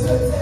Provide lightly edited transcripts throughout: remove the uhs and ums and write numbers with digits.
Il est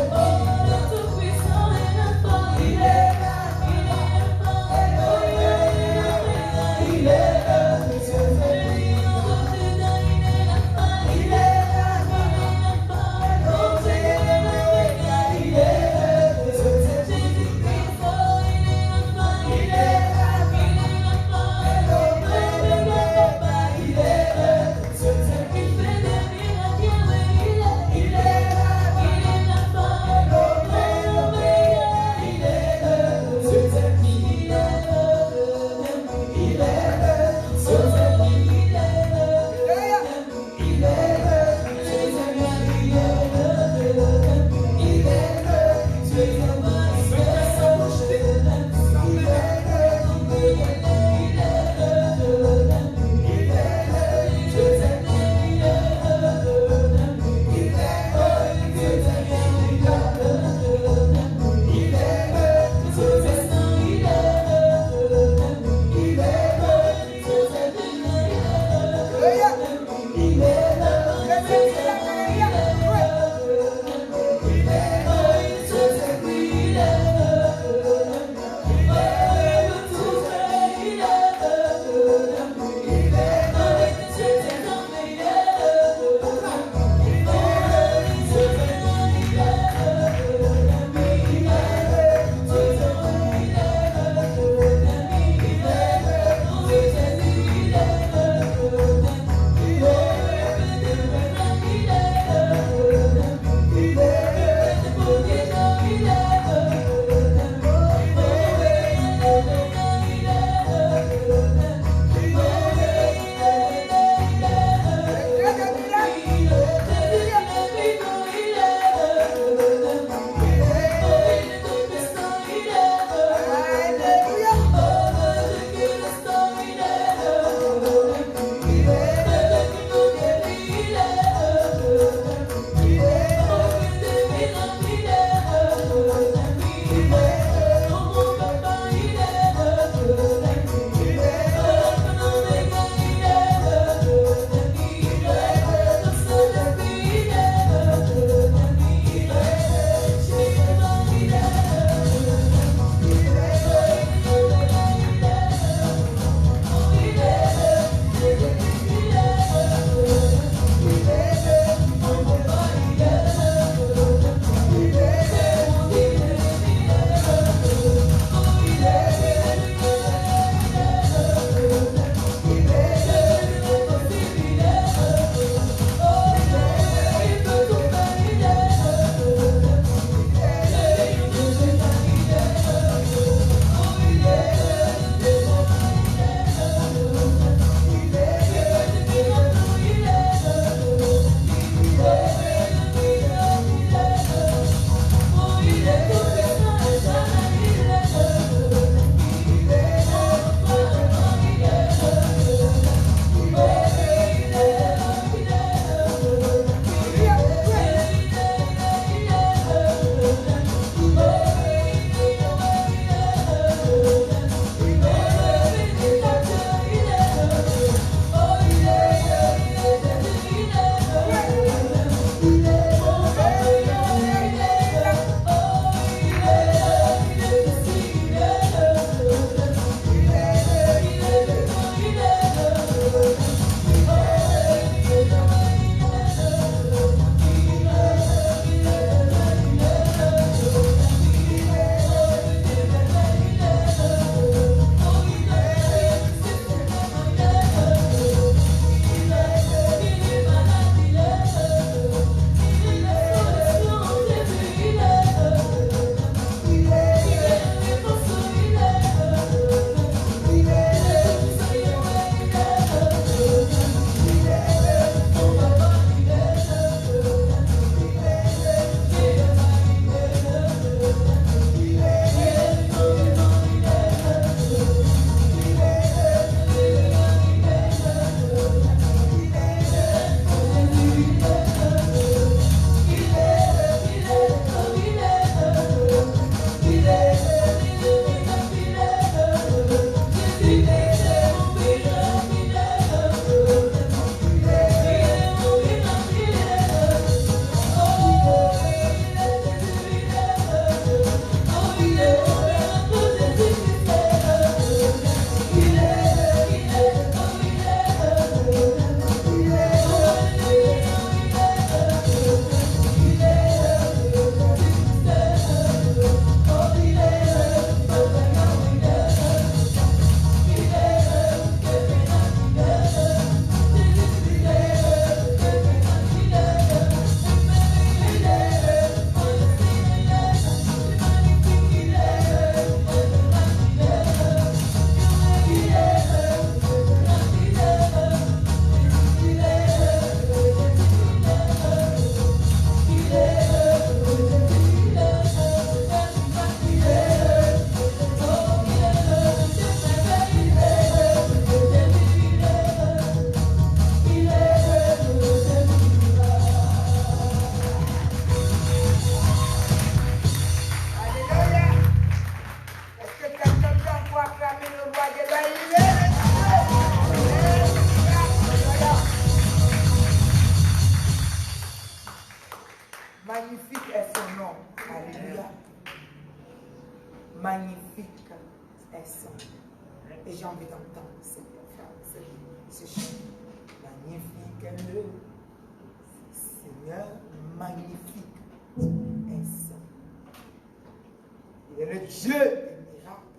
Magnifique est son nom. Alléluia. Magnifique est son nom. Et j'ai envie d'entendre ce chant. Magnifique est le Seigneur. Magnifique est son nom. Il est le Dieu des miracles.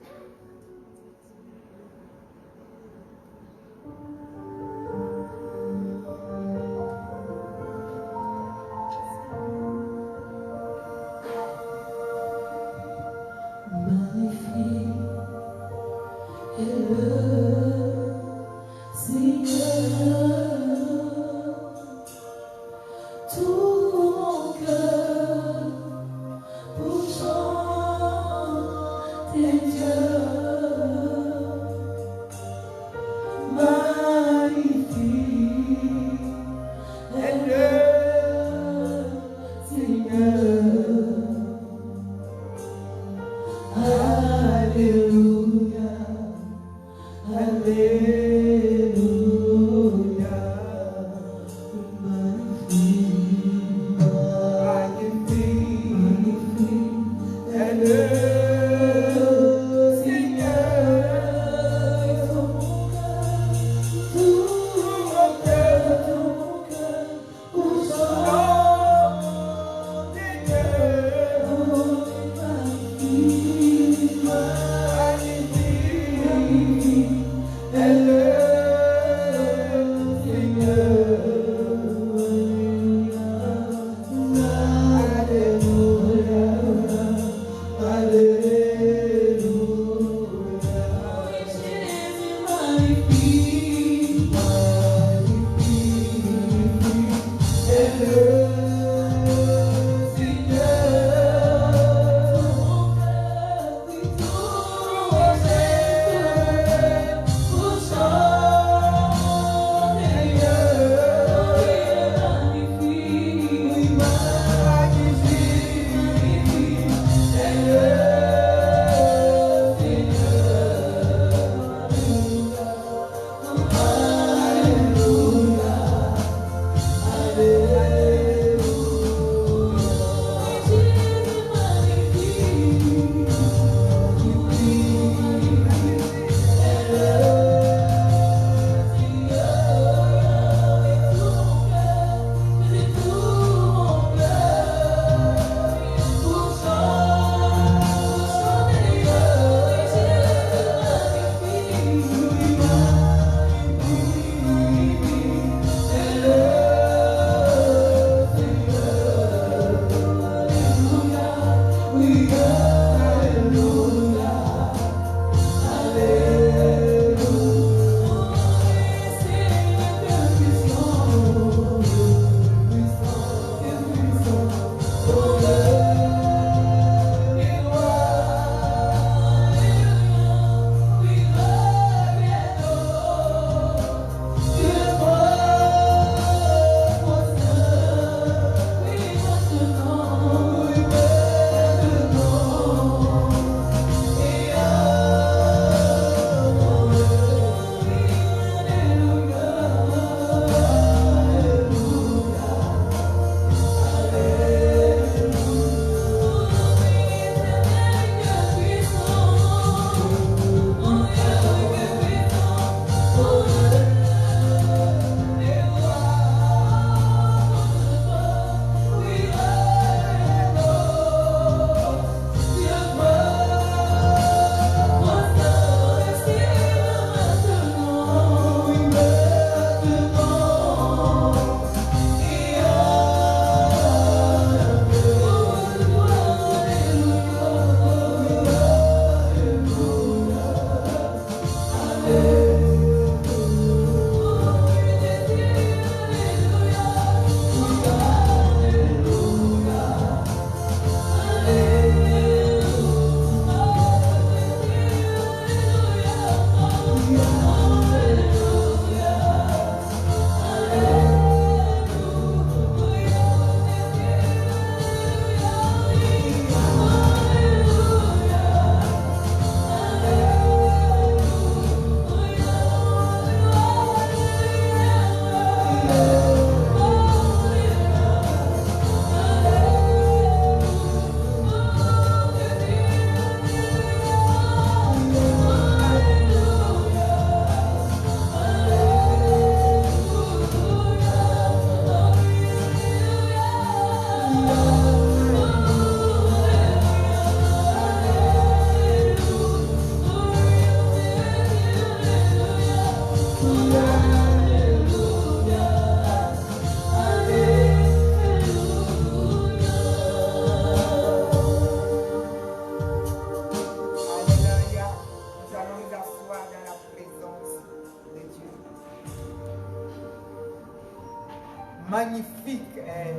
est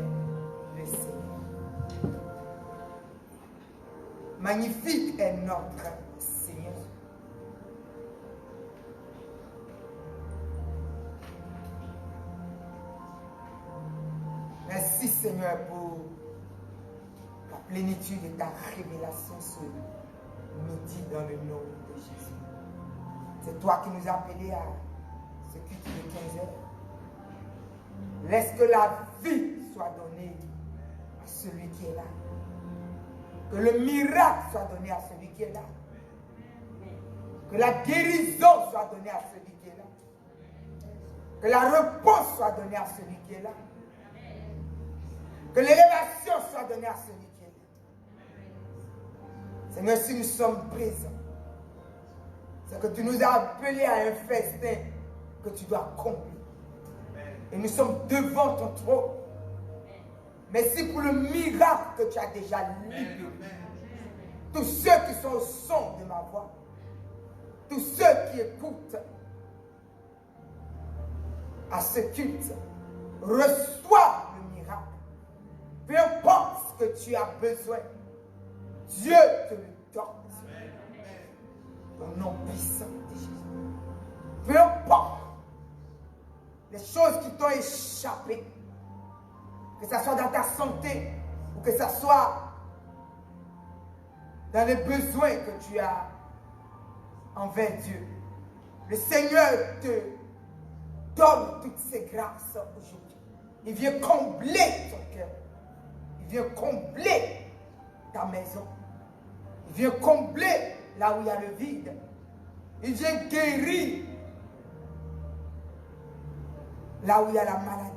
le Seigneur. Magnifique est notre Seigneur. Merci Seigneur pour la plénitude de ta révélation ce midi dans le nom de Jésus. C'est toi qui nous as appelés à ce culte de 15 heures. Laisse que la vie soit donnée à celui qui est là. Que le miracle soit donné à celui qui est là. Que la guérison soit donnée à celui qui est là. Que la repos soit donnée à celui qui est là. Que l'élévation soit donnée à celui qui est là. Seigneur, si nous sommes présents, c'est que tu nous as appelés à un festin que tu dois accomplir. Et nous sommes devant ton trône. Merci pour le miracle que tu as déjà libéré. Tous ceux qui sont au son de ma voix, tous ceux qui écoutent à ce culte, reçoivent le miracle. Peu importe ce que tu as besoin, Dieu te le donne. Au nom puissant de Jésus. Peu importe les choses qui t'ont échappé, que ce soit dans ta santé ou que ce soit dans les besoins que tu as envers Dieu. Le Seigneur te donne toutes ces grâces aujourd'hui. Il vient combler ton cœur. Il vient combler ta maison. Il vient combler là où il y a le vide. Il vient guérir là où il y a la maladie.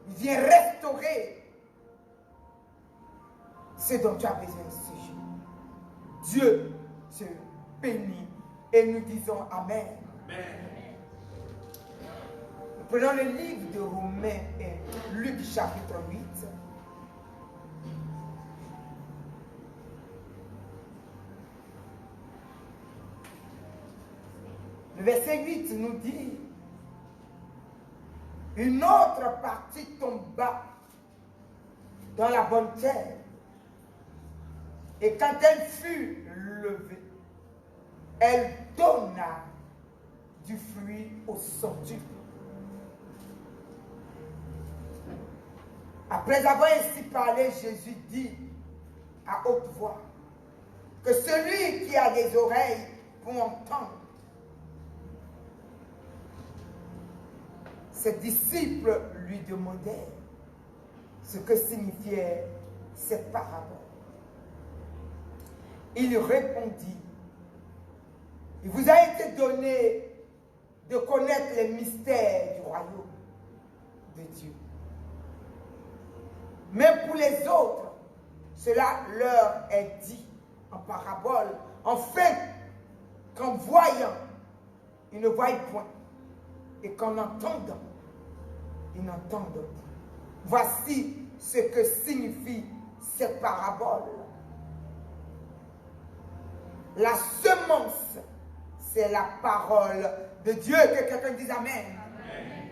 Il vient restaurer ce dont tu as besoin ce jour. Dieu te bénit et nous disons Amen. Amen. Nous prenons le livre de Romains et Luc chapitre 8. Le verset 8 nous dit: une autre partie tomba dans la bonne terre. Et quand elle fut levée, elle donna du fruit au centuple. Après avoir ainsi parlé, Jésus dit à haute voix que celui qui a des oreilles pour entendre. Ses disciples lui demandèrent ce que signifiait cette parabole. Il répondit: il vous a été donné de connaître les mystères du royaume de Dieu. Mais pour les autres, cela leur est dit en parabole, afin qu'en voyant, ils ne voient point, et qu'en entendant, ils n'entendent pas. Voici ce que signifie cette parabole. La semence, c'est la parole de Dieu. Que quelqu'un dise Amen. Amen.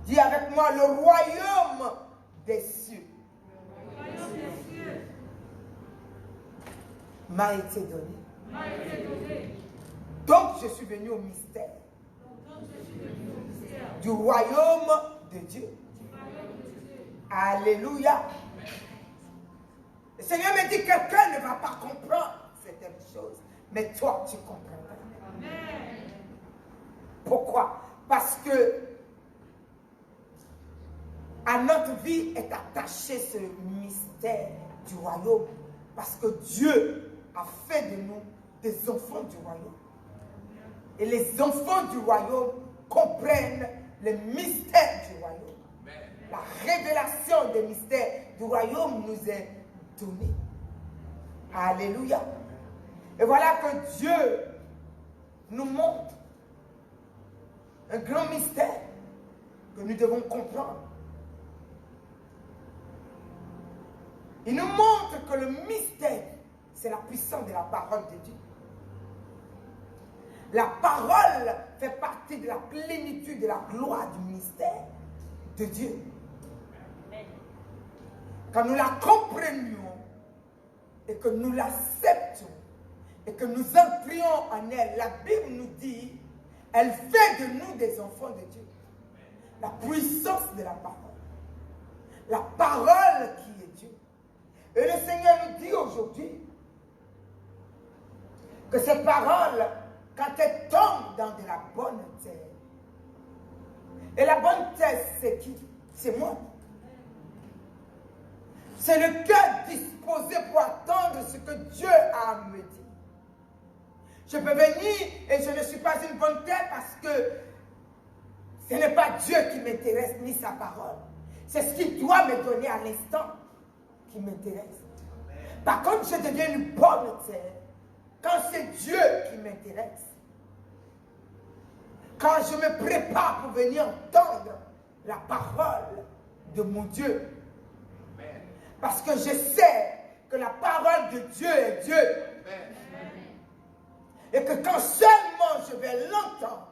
Dis avec moi: le royaume des cieux. Le royaume des cieux m'a été donné. Donc je suis venu au mystère du royaume de Dieu. Alléluia. Le Seigneur me dit: quelqu'un ne va pas comprendre certaines choses, mais toi tu comprendras. Amen. Pourquoi? Parce que à notre vie est attaché ce mystère du royaume. Parce que Dieu a fait de nous des enfants du royaume. Et les enfants du royaume comprennent les mystères du royaume. La révélation des mystères du royaume nous est donnée. Alléluia. Et voilà que Dieu nous montre un grand mystère que nous devons comprendre. Il nous montre que le mystère, c'est la puissance de la parole de Dieu. La parole fait partie de la plénitude de la gloire du mystère de Dieu. Quand nous la comprenions et que nous l'acceptions et que nous entrions en elle, la Bible nous dit, elle fait de nous des enfants de Dieu. La puissance de la parole. La parole qui est Dieu. Et le Seigneur nous dit aujourd'hui que ces paroles, quand elles tombent dans de la bonne terre, et la bonne terre, c'est qui? C'est moi. C'est le cœur disposé pour attendre ce que Dieu a à me dire. Je peux venir et je ne suis pas une bonne terre parce que ce n'est pas Dieu qui m'intéresse ni sa parole. C'est ce qu'il doit me donner à l'instant qui m'intéresse. Par contre, je deviens une bonne terre quand c'est Dieu qui m'intéresse. Quand je me prépare pour venir entendre la parole de mon Dieu. Parce que je sais que la parole de Dieu est Dieu. Et que quand seulement je vais l'entendre,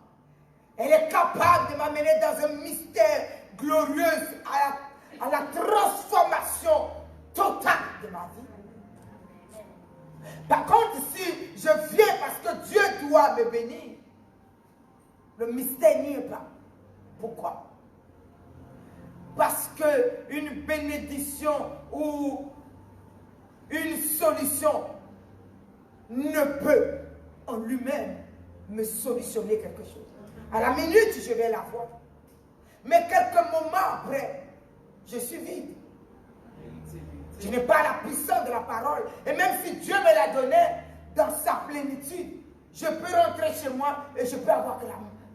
elle est capable de m'amener dans un mystère glorieux à la transformation totale de ma vie. Par contre, si je viens parce que Dieu doit me bénir, le mystère n'y est pas. Pourquoi? Parce qu'une bénédiction ou une solution ne peut en lui-même me solutionner quelque chose. À la minute, je vais la voir. Mais quelques moments après, je suis vide. Je n'ai pas la puissance de la parole. Et même si Dieu me l'a donné dans sa plénitude, je peux rentrer chez moi et je peux avoir que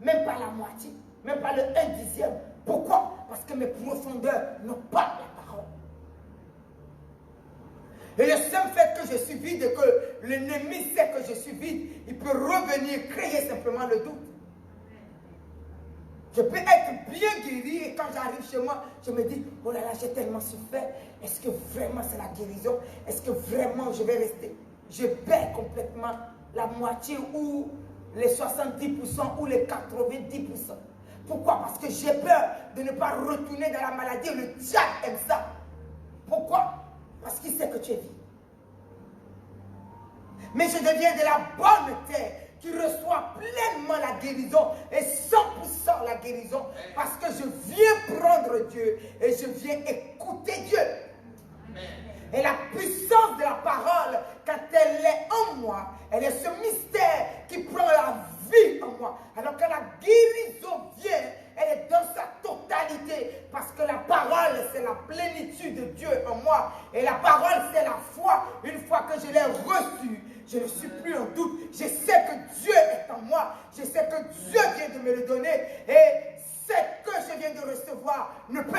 même pas la moitié, même pas le 1/10. Pourquoi? Parce que mes profondeurs n'ont pas la parole. Et le seul fait que je suis vide et que l'ennemi sait que je suis vide, il peut revenir créer simplement le doute. Je peux être bien guéri et quand j'arrive chez moi, je me dis, oh là là, j'ai tellement souffert. Est-ce que vraiment c'est la guérison? Est-ce que vraiment je vais rester? Je perds complètement la moitié ou les 70% ou les 90%. Pourquoi? Parce que j'ai peur de ne pas retourner dans la maladie. Le diable aime ça. Pourquoi? Parce qu'il sait que tu es vide. Mais je deviens de la bonne terre qui reçoit pleinement la guérison et 100% la guérison parce que je viens prendre Dieu et je viens écouter Dieu. Et la puissance de la parole, quand elle est en moi, elle est ce mystère qui prend la vie en moi. Alors que la guérison vient, elle est dans sa totalité. Parce que la parole, c'est la plénitude de Dieu en moi. Et la parole, c'est la foi. Une fois que je l'ai reçue, je ne suis plus en doute. Je sais que Dieu est en moi. Je sais que Dieu vient de me le donner. Et ce que je viens de recevoir ne peut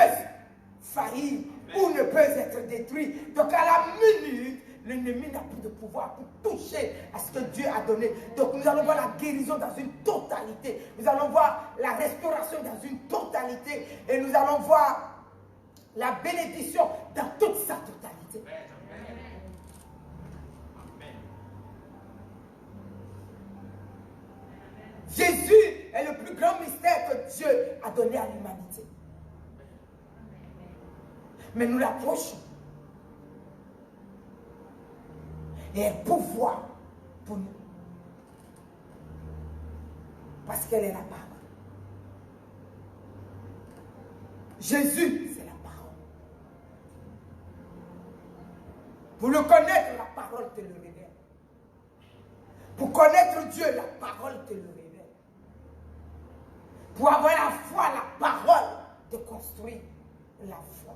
faillir ou ne peut être détruit. Donc à la minute, l'ennemi n'a plus de pouvoir pour toucher à ce que Dieu a donné. Donc nous allons voir la guérison dans une totalité. Nous allons voir la restauration dans une totalité. Et nous allons voir la bénédiction dans toute sa totalité. Jésus est le plus grand mystère que Dieu a donné à l'humanité. Mais nous l'approchons. Et elle est pouvoir pour nous. Parce qu'elle est la parole. Jésus, c'est la parole. Pour le connaître, la parole te le révèle. Pour connaître Dieu, la parole te le révèle. Pour avoir la foi, la parole te construit la foi.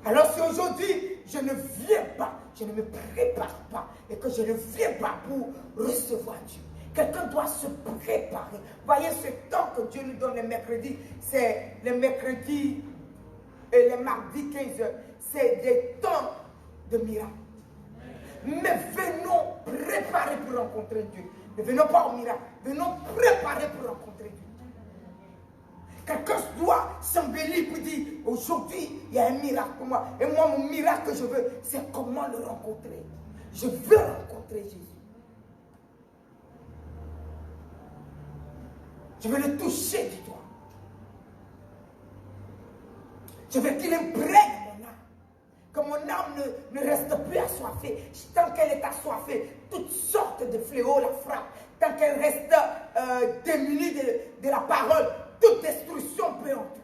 Alors si aujourd'hui, je ne viens pas, je ne me prépare pas, et que je ne viens pas pour recevoir Dieu, quelqu'un doit se préparer. Voyez ce temps que Dieu nous donne le mercredi, c'est le mercredi et le mardi 15h, c'est des temps de miracles. Mais venons préparer pour rencontrer Dieu. Ne venons pas au miracle, venons préparer pour rencontrer Dieu. Quelqu'un doit s'embellir pour dire, aujourd'hui, il y a un miracle pour moi. Et moi, mon miracle que je veux, c'est comment le rencontrer. Je veux rencontrer Jésus. Je veux le toucher du doigt. Je veux qu'il imprègne mon âme. Que mon âme ne reste plus assoiffée. Tant qu'elle est assoiffée, toutes sortes de fléaux la frappent. Tant qu'elle reste démunie de la parole, toute destruction peut entrer.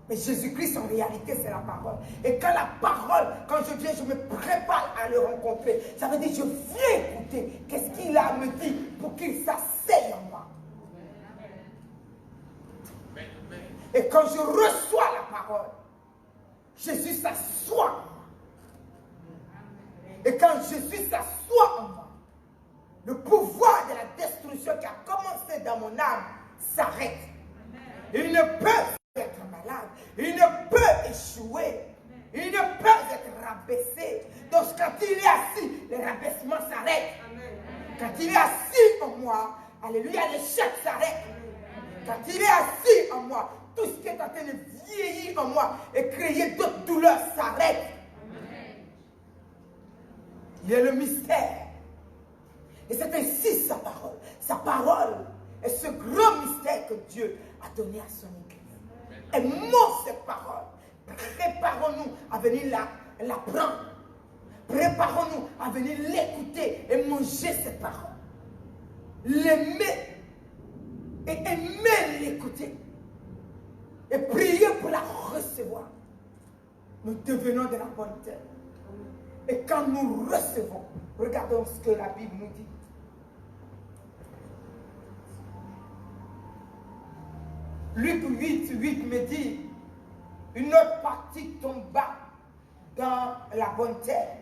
Mais Jésus-Christ, en réalité, c'est la parole. Et quand la parole, quand je viens, je me prépare à le rencontrer. Ça veut dire, je viens écouter. Qu'est-ce qu'il a à me dire pour qu'il s'asseye en moi. Et quand je reçois la parole, Jésus s'assoit en moi. Et quand Jésus s'assoit en moi, le pouvoir de la destruction qui a commencé dans mon âme s'arrête. Il ne peut être malade. Il ne peut échouer. Il ne peut être rabaissé. Donc quand il est assis, le rabaissement s'arrête. Quand il est assis en moi, alléluia, l'échec s'arrête. Quand il est assis en moi, tout ce qui est en train de vieillir en moi et créer d'autres douleurs s'arrête. Il est le mystère. Et c'est ainsi sa parole. Sa parole est ce grand mystère que Dieu a donné à son Église. Aimons cette parole. Préparons-nous à venir la prendre. Préparons-nous à venir l'écouter et manger cette parole. L'aimer et aimer l'écouter. Et prier pour la recevoir. Nous devenons de la bonne terre. Et quand nous recevons, regardons ce que la Bible nous dit. Luc 8 me dit, une autre partie tomba dans la bonne terre.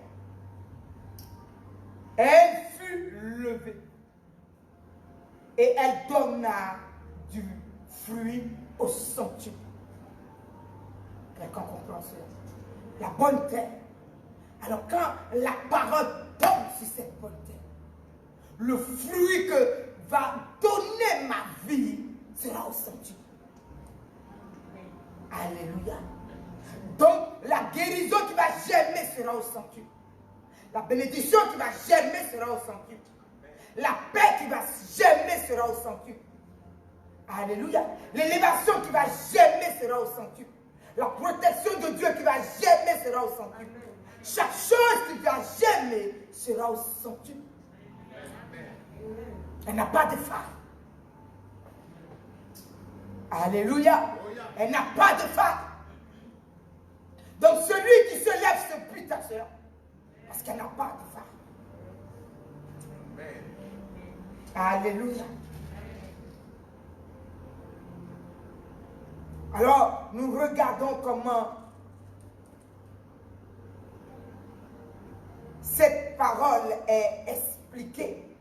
Elle fut levée. Et elle donna du fruit au centuple. Quelqu'un comprend cela? La bonne terre. Alors quand la parole tombe sur cette bonne terre, le fruit que va donner ma vie sera au centuple. Alléluia. Donc la guérison qui va germer sera au centuple. La bénédiction qui va germer sera au centuple. La paix qui va germer sera au centuple. Alléluia. L'élévation qui va germer sera au centuple. La protection de Dieu qui va germer sera au centuple. Chaque chose qui va germer sera au centuple. Elle n'a pas de faille. Alléluia. Elle n'a pas de faille. Donc celui qui se lève se bute à cela. Parce qu'elle n'a pas de faille. Alléluia. Alors, nous regardons comment cette parole est expliquée.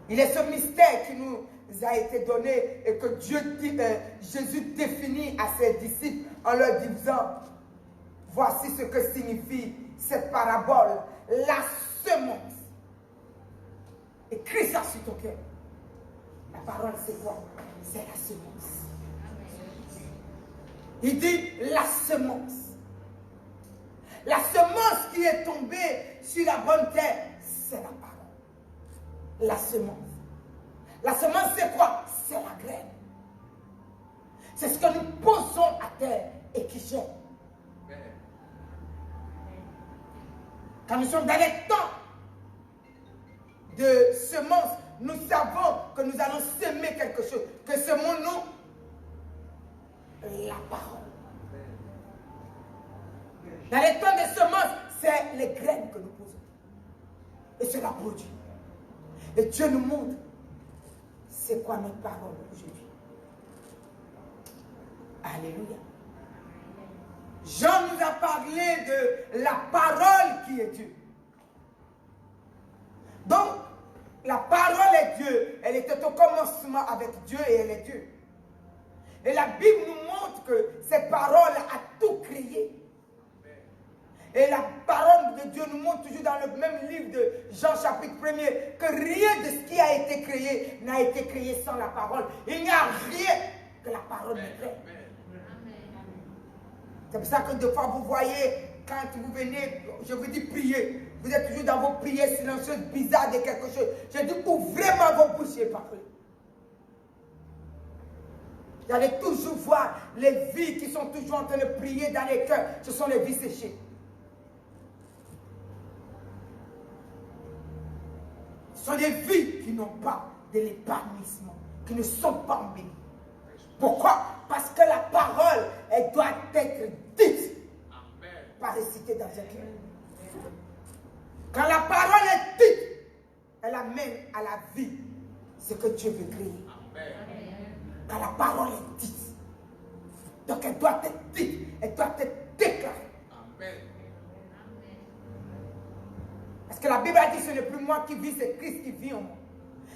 Il est ce mystère qui nous a été donné et que Jésus définit à ses disciples en leur disant, voici ce que signifie cette parabole, la semence. Écris ça sur ton cœur. La parole, c'est quoi? C'est la semence. Il dit la semence. La semence qui est tombée sur la bonne terre, c'est la parole. La semence. La semence, c'est quoi? C'est la graine. C'est ce que nous posons à terre et qui germe. Quand nous sommes dans les temps de semences, nous savons que nous allons semer quelque chose. Que semons-nous? La parole. Dans les temps de semences, c'est les graines que nous posons. Et cela produit. Et Dieu nous montre c'est quoi notre parole aujourd'hui. Alléluia. Jean nous a parlé de la parole qui est Dieu. Donc, la parole est Dieu. Elle était au commencement avec Dieu et elle est Dieu. Et la Bible nous montre que cette parole a tout créé. Et la parole de Dieu nous montre toujours dans le même livre de Jean chapitre 1er que rien de ce qui a été créé n'a été créé sans la parole. Il n'y a rien que la parole ne crée. C'est pour ça que des fois vous voyez, quand vous venez, je vous dis prier, Vous êtes toujours dans vos prières silencieuses, bizarres de quelque chose. Je dis, ouvrez-moi vos bouches et parlez. Vous allez toujours voir les vies qui sont toujours en train de prier dans les cœurs. Ce sont les vies séchées. Ce sont des vies qui n'ont pas de l'épanouissement, qui ne sont pas bénies. Pourquoi? Parce que la parole, elle doit être dite, pas récitée dans un cœur. Quand la parole est dite, elle amène à la vie ce que Dieu veut créer. Quand la parole est dite, donc elle doit être dite, elle doit être déclarée. Parce que la Bible a dit, ce n'est plus moi qui vis, c'est Christ qui vit en moi.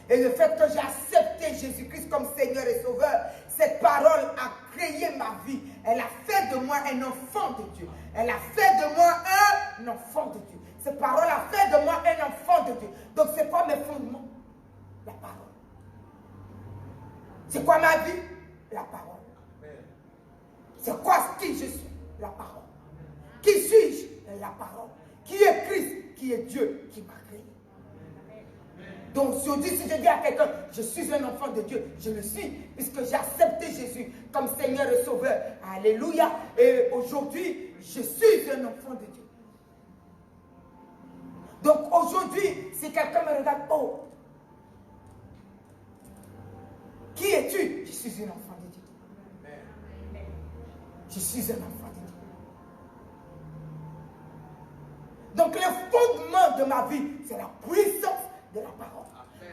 Et le fait que j'ai accepté Jésus-Christ comme Seigneur et Sauveur, cette parole a créé ma vie. Elle a fait de moi un enfant de Dieu. Elle a fait de moi un enfant de Dieu. Cette parole a fait de moi un enfant de Dieu. Donc c'est quoi mes fondements? La parole. C'est quoi ma vie? La parole. C'est quoi qui je suis? La parole. Qui suis-je? La parole. Qui est Christ? Qui est Dieu qui m'a créé? Donc aujourd'hui, si je dis à quelqu'un, je suis un enfant de Dieu, je le suis, puisque j'ai accepté Jésus comme Seigneur et Sauveur. Alléluia. Et aujourd'hui, je suis un enfant de Dieu. Donc aujourd'hui, si quelqu'un me regarde, oh, qui es-tu? Je suis un enfant de Dieu. Je suis un enfant de Dieu. Donc le fondement de ma vie, c'est la puissance de la parole.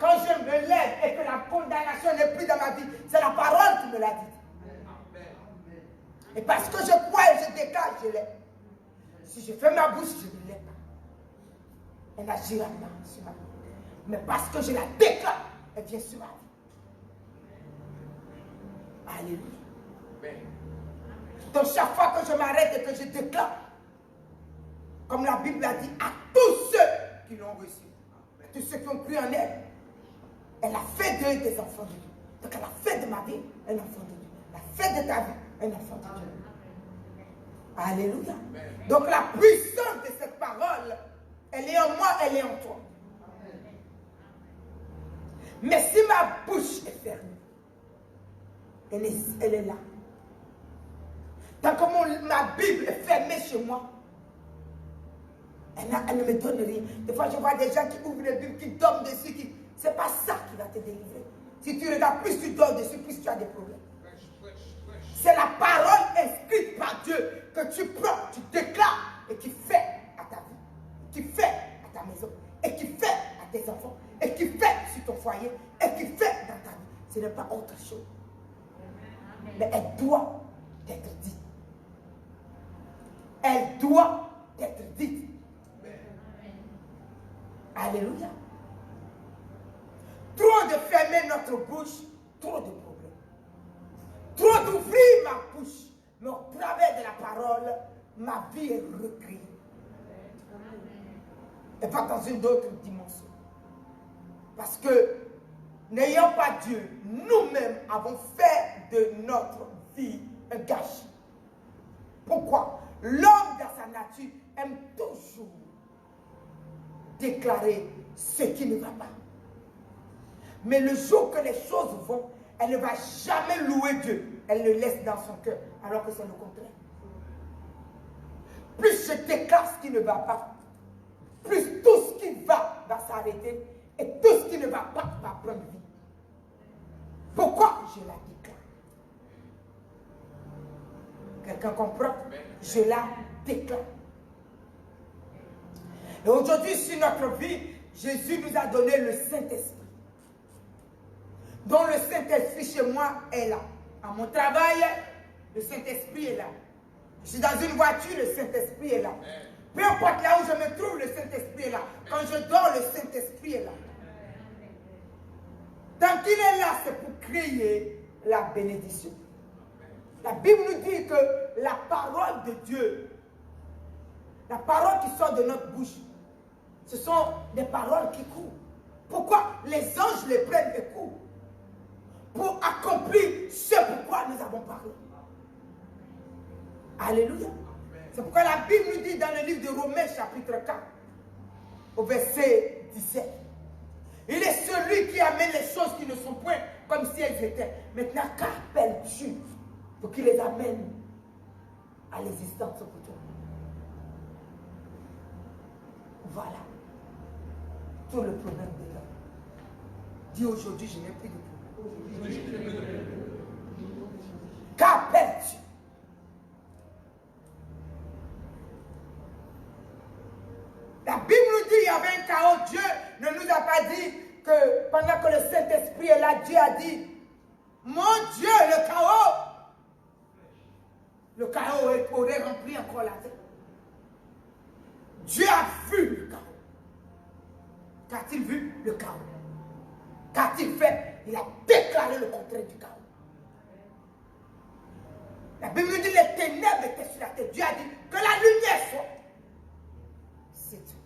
Quand je me lève et que la condamnation n'est plus dans ma vie, c'est la parole qui me l'a dit. Et parce que je crois et je déclare, je l'ai. Si je fais ma bouche, je ne l'ai pas. Elle n'agira pas sur ma vie. Mais parce que je la déclare, elle vient sur ma vie. Alléluia. Donc chaque fois que je m'arrête et que je déclare, comme la Bible a dit, à tous ceux qui l'ont reçu, à tous ceux qui ont cru en elle, elle a fait d'eux des enfants de Dieu. Donc elle a fait de ma vie un enfant de Dieu. Elle a fait de ta vie un enfant de Dieu. Alléluia. Donc la puissance de cette parole, elle est en moi, elle est en toi. Mais si ma bouche est fermée, elle est là. Tant que ma Bible est fermée chez moi, elle ne me donne rien. Des fois, je vois des gens qui ouvrent les Bibles, qui dorment dessus. C'est pas ça qui va te délivrer. Si tu regardes, plus tu dors dessus, plus tu as des problèmes. C'est la parole inscrite par Dieu que tu prends, tu déclares et qui fait à ta vie, qui fait à ta maison, et qui fait à tes enfants, et qui fait sur ton foyer, et qui fait dans ta vie. Ce n'est pas autre chose. Mais elle doit être dite. Elle doit être dite. Alléluia. Trop de fermer notre bouche, trop de problèmes. Trop d'ouvrir ma bouche, mais au travers de la parole, ma vie est recréée. Et pas dans une autre dimension. Parce que, n'ayant pas Dieu, nous-mêmes avons fait de notre vie un gâchis. Pourquoi? L'homme dans sa nature aime toujours déclarer ce qui ne va pas. Mais le jour que les choses vont, elle ne va jamais louer Dieu. Elle le laisse dans son cœur, alors que c'est le contraire. Plus je déclare ce qui ne va pas, plus tout ce qui va s'arrêter et tout ce qui ne va pas va prendre vie. Pourquoi? Je la déclare. Quelqu'un comprend? Je la déclare. Et aujourd'hui, sur notre vie, Jésus nous a donné le Saint-Esprit. Donc le Saint-Esprit chez moi est là. À mon travail, le Saint-Esprit est là. Je suis dans une voiture, le Saint-Esprit est là. Peu importe là où je me trouve, le Saint-Esprit est là. Quand je dors, le Saint-Esprit est là. Tant qu'il est là, c'est pour créer la bénédiction. La Bible nous dit que la parole de Dieu, la parole qui sort de notre bouche, ce sont des paroles qui courent. Pourquoi? Les anges les prennent et courent. Pour accomplir ce pourquoi nous avons parlé. Alléluia. C'est pourquoi la Bible nous dit dans le livre de Romains chapitre 4 au verset 17. Il est celui qui amène les choses qui ne sont point comme si elles étaient. Maintenant, qu'appelles-tu pour qu'il les amène à l'existence pour toi? Voilà. Tout le problème de l'homme. Dis aujourd'hui, je n'ai plus de problème. Qu'appelles-tu? La Bible nous dit qu'il y avait un chaos. Dieu ne nous a pas dit que pendant que le Saint-Esprit est là, Dieu a dit, mon Dieu, le chaos. Le chaos aurait rempli encore la terre. Dieu a vu le chaos. Qu'a-t-il vu? Le chaos. Qu'a-t-il fait? Il a déclaré le contraire du chaos. La Bible nous dit que les ténèbres étaient sur la terre. Dieu a dit que la lumière soit. C'est tout.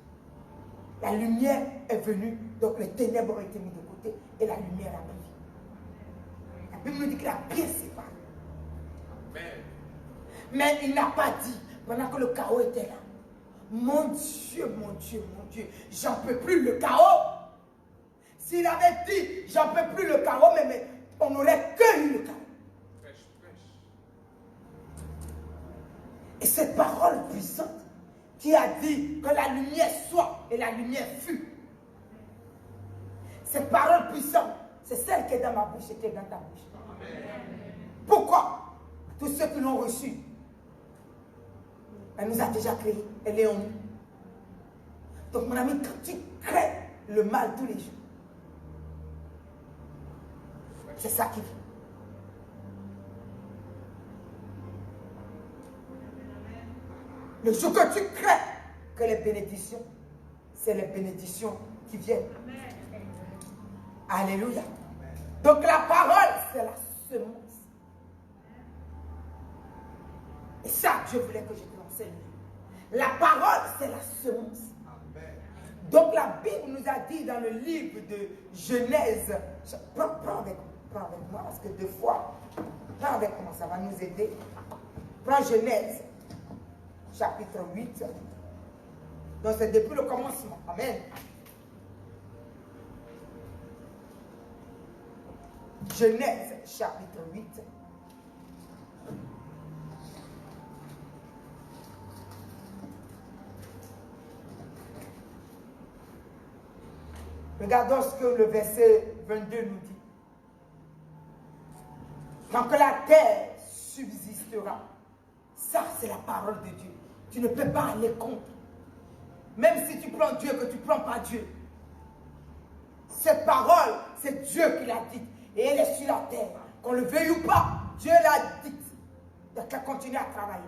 La lumière est venue, donc les ténèbres ont été mis de côté et la lumière a brillé. La Bible nous dit qu'il a bien séparé. Mais il n'a pas dit, pendant que le chaos était là, mon Dieu, mon Dieu, mon Dieu, j'en peux plus le chaos. S'il avait dit, j'en peux plus le chaos, mais on n'aurait que eu le chaos. Et cette parole puissante qui a dit que la lumière soit et la lumière fut. Cette parole puissante, c'est celle qui est dans ma bouche et qui est dans ta bouche. Amen. Pourquoi? Tous ceux qui l'ont reçue, elle nous a déjà créés, elle est en nous. Donc mon ami, quand tu crées le mal tous les jours, c'est ça qui vient. Le jour que tu crées que les bénédictions, c'est les bénédictions qui viennent. Amen. Alléluia. Donc la parole, c'est la semence. Et ça, Dieu voulait que je te l'enseigne. La parole, c'est la semence. Amen. Donc la Bible nous a dit dans le livre de Genèse, prends avec moi, parce que deux fois, prends avec moi, ça va nous aider. Prends Genèse, chapitre 8. Donc c'est depuis le commencement. Amen. Genèse, chapitre 8. Regardons ce que le verset 22 nous dit. Tant que la terre subsistera, ça c'est la parole de Dieu. Tu ne peux pas aller contre. Même si tu prends Dieu, que tu ne prends pas Dieu. Cette parole, c'est Dieu qui l'a dite. Et elle est sur la terre. Qu'on le veuille ou pas, Dieu l'a dite. Donc elle continue à travailler.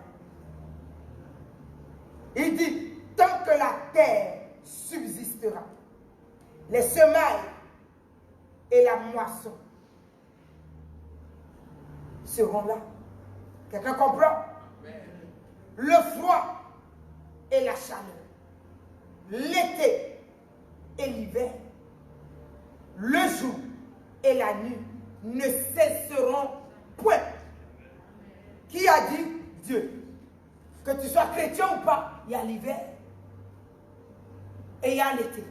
Il dit, tant que la terre subsistera, les semailles et la moisson seront là. Quelqu'un comprend? Le froid et la chaleur, l'été et l'hiver, le jour et la nuit ne cesseront point. Qui a dit? Dieu. Que tu sois chrétien ou pas, il y a l'hiver et il y a l'été.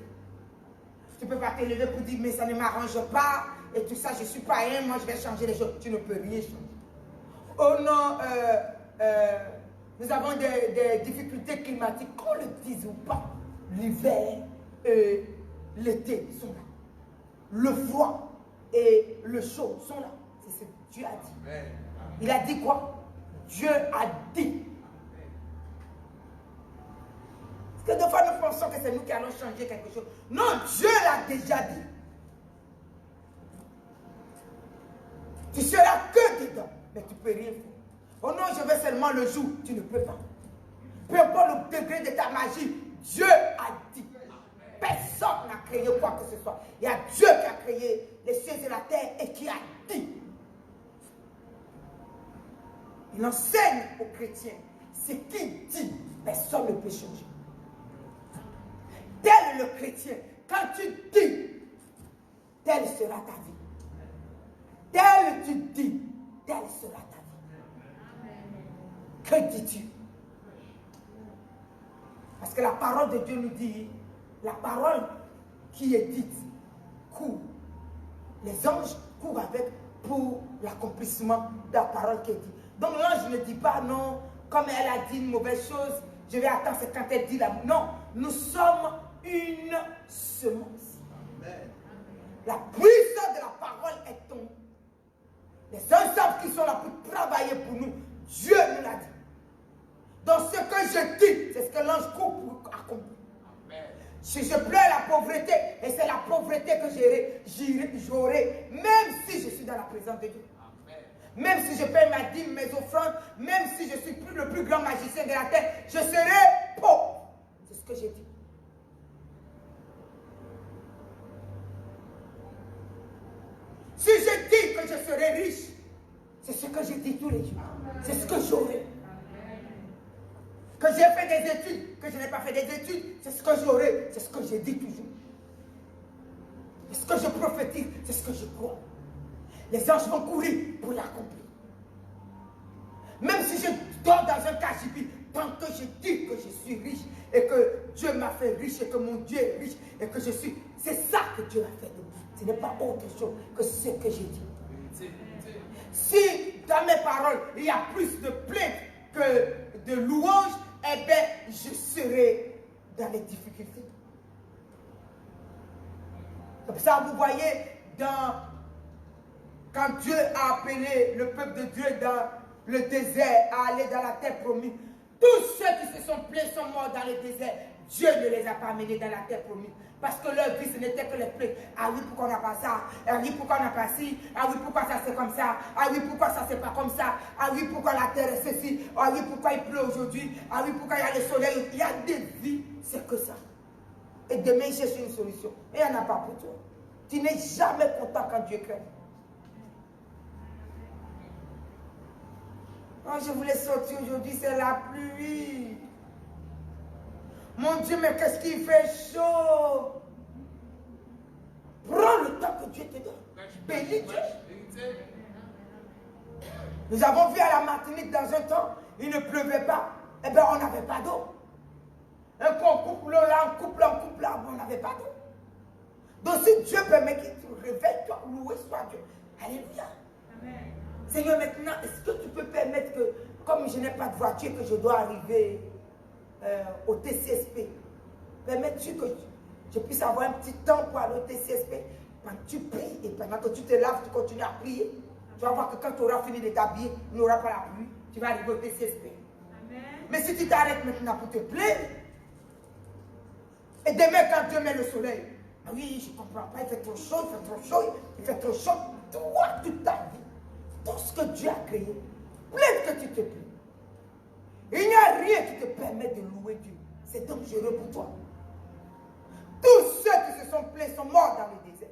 Tu ne peux pas te lever pour dire, mais ça ne m'arrange pas, et tout ça, je ne suis pas un, moi je vais changer les choses. Tu ne peux rien changer. Oh non, nous avons des difficultés climatiques, qu'on le dise ou pas, l'hiver et l'été sont là. Le froid et le chaud sont là. C'est ce que Dieu a dit. Il a dit quoi? Dieu a dit. Parce que des fois nous pensons que c'est nous qui allons changer quelque chose. Non, Dieu l'a déjà dit. Tu seras que dedans, mais tu ne peux rien faire. Oh non, je veux seulement le jour. Tu ne peux pas. Peu importe le degré de ta magie, Dieu a dit. Personne n'a créé quoi que ce soit. Il y a Dieu qui a créé les cieux et la terre et qui a dit. Il enseigne aux chrétiens. Ce qu'il dit, personne ne peut changer. Tel est le chrétien. Quand tu dis, telle sera ta vie. Tel tu dis, telle sera ta vie. Que dis-tu? Parce que la parole de Dieu nous dit la parole qui est dite court. Les anges courent avec pour l'accomplissement de la parole qui est dite. Donc l'ange ne dit pas non, comme elle a dit une mauvaise chose, je vais attendre, c'est quand elle dit la... Non, nous sommes une semence. Amen. La puissance de la parole est tombée. Les ensembles qui sont là pour travailler pour nous, Dieu nous l'a dit. Donc ce que je dis, c'est ce que l'ange court pour accomplir. Amen. Si je pleure la pauvreté, et c'est la pauvreté que j'aurai, même si je suis dans la présence de Dieu. Amen. Même si je paie ma dîme, mes offrandes, même si je suis le plus grand magicien de la terre, je serai pauvre. C'est ce que j'ai dit. Si je dis que je serai riche, c'est ce que je dis tous les jours. C'est ce que j'aurai. Que j'ai fait des études, que je n'ai pas fait des études, c'est ce que j'aurai. C'est ce que je dis toujours. C'est ce que je prophétise, c'est ce que je crois. Les anges vont courir pour l'accomplir. Même si je dors dans un cagibi, tant que je dis que je suis riche et que Dieu m'a fait riche et que mon Dieu est riche et que je suis... C'est ça que Dieu a fait de moi. Ce n'est pas autre chose que ce que j'ai dit. Si dans mes paroles, il y a plus de plaintes que de louanges, eh bien, je serai dans les difficultés. Comme ça, vous voyez, quand Dieu a appelé le peuple de Dieu dans le désert à aller dans la terre promise, tous ceux qui se sont plaints sont morts dans le désert. Dieu ne les a pas amenés dans la terre promise. Parce que leur vie, ce n'était que les plaintes. Ah oui, pourquoi on n'a pas ça? Ah oui, pourquoi on n'a pas ci? Ah oui, pourquoi ça c'est comme ça? Ah oui, pourquoi ça c'est pas comme ça? Ah oui, pourquoi la terre est ceci? Ah oui, pourquoi il pleut aujourd'hui? Ah oui, pourquoi il y a le soleil? Il y a des vies, c'est que ça. Et demain, il cherche une solution. Et il n'y en a pas pour toi. Tu n'es jamais content quand Dieu crée. Oh, je voulais sortir aujourd'hui, c'est la pluie. Mon Dieu, mais qu'est-ce qu'il fait chaud. Prends le temps que Dieu te donne. Bénis Dieu. Nous avons vu à la Martinique dans un temps, il ne pleuvait pas. Eh bien, on n'avait pas d'eau. Un coup, on coupe l'eau là, on coupe là, on n'avait pas d'eau. Donc, si Dieu permet qu'il te réveille, toi, loué soit Dieu. Alléluia. Amen. Seigneur, maintenant, est-ce que tu peux permettre que, comme je n'ai pas de voiture, que je dois arriver au TCSP, permets-tu que je puisse avoir un petit temps pour aller au TCSP, quand tu pries et pendant que tu te laves, tu continues à prier. Tu vas voir que quand tu auras fini de t'habiller, il n'y aura pas la pluie, tu vas arriver au TCSP. Amen. Mais si tu t'arrêtes maintenant pour te plaindre, et demain quand Dieu met le soleil, ah oui, je ne comprends pas, il fait trop chaud, il fait trop chaud, toi, toute ta vie, tout ce que Dieu a créé, plaide que tu te plais. Il n'y a rien qui te permet de louer Dieu. C'est dangereux pour toi. Tous ceux qui se sont plaints sont morts dans le désert.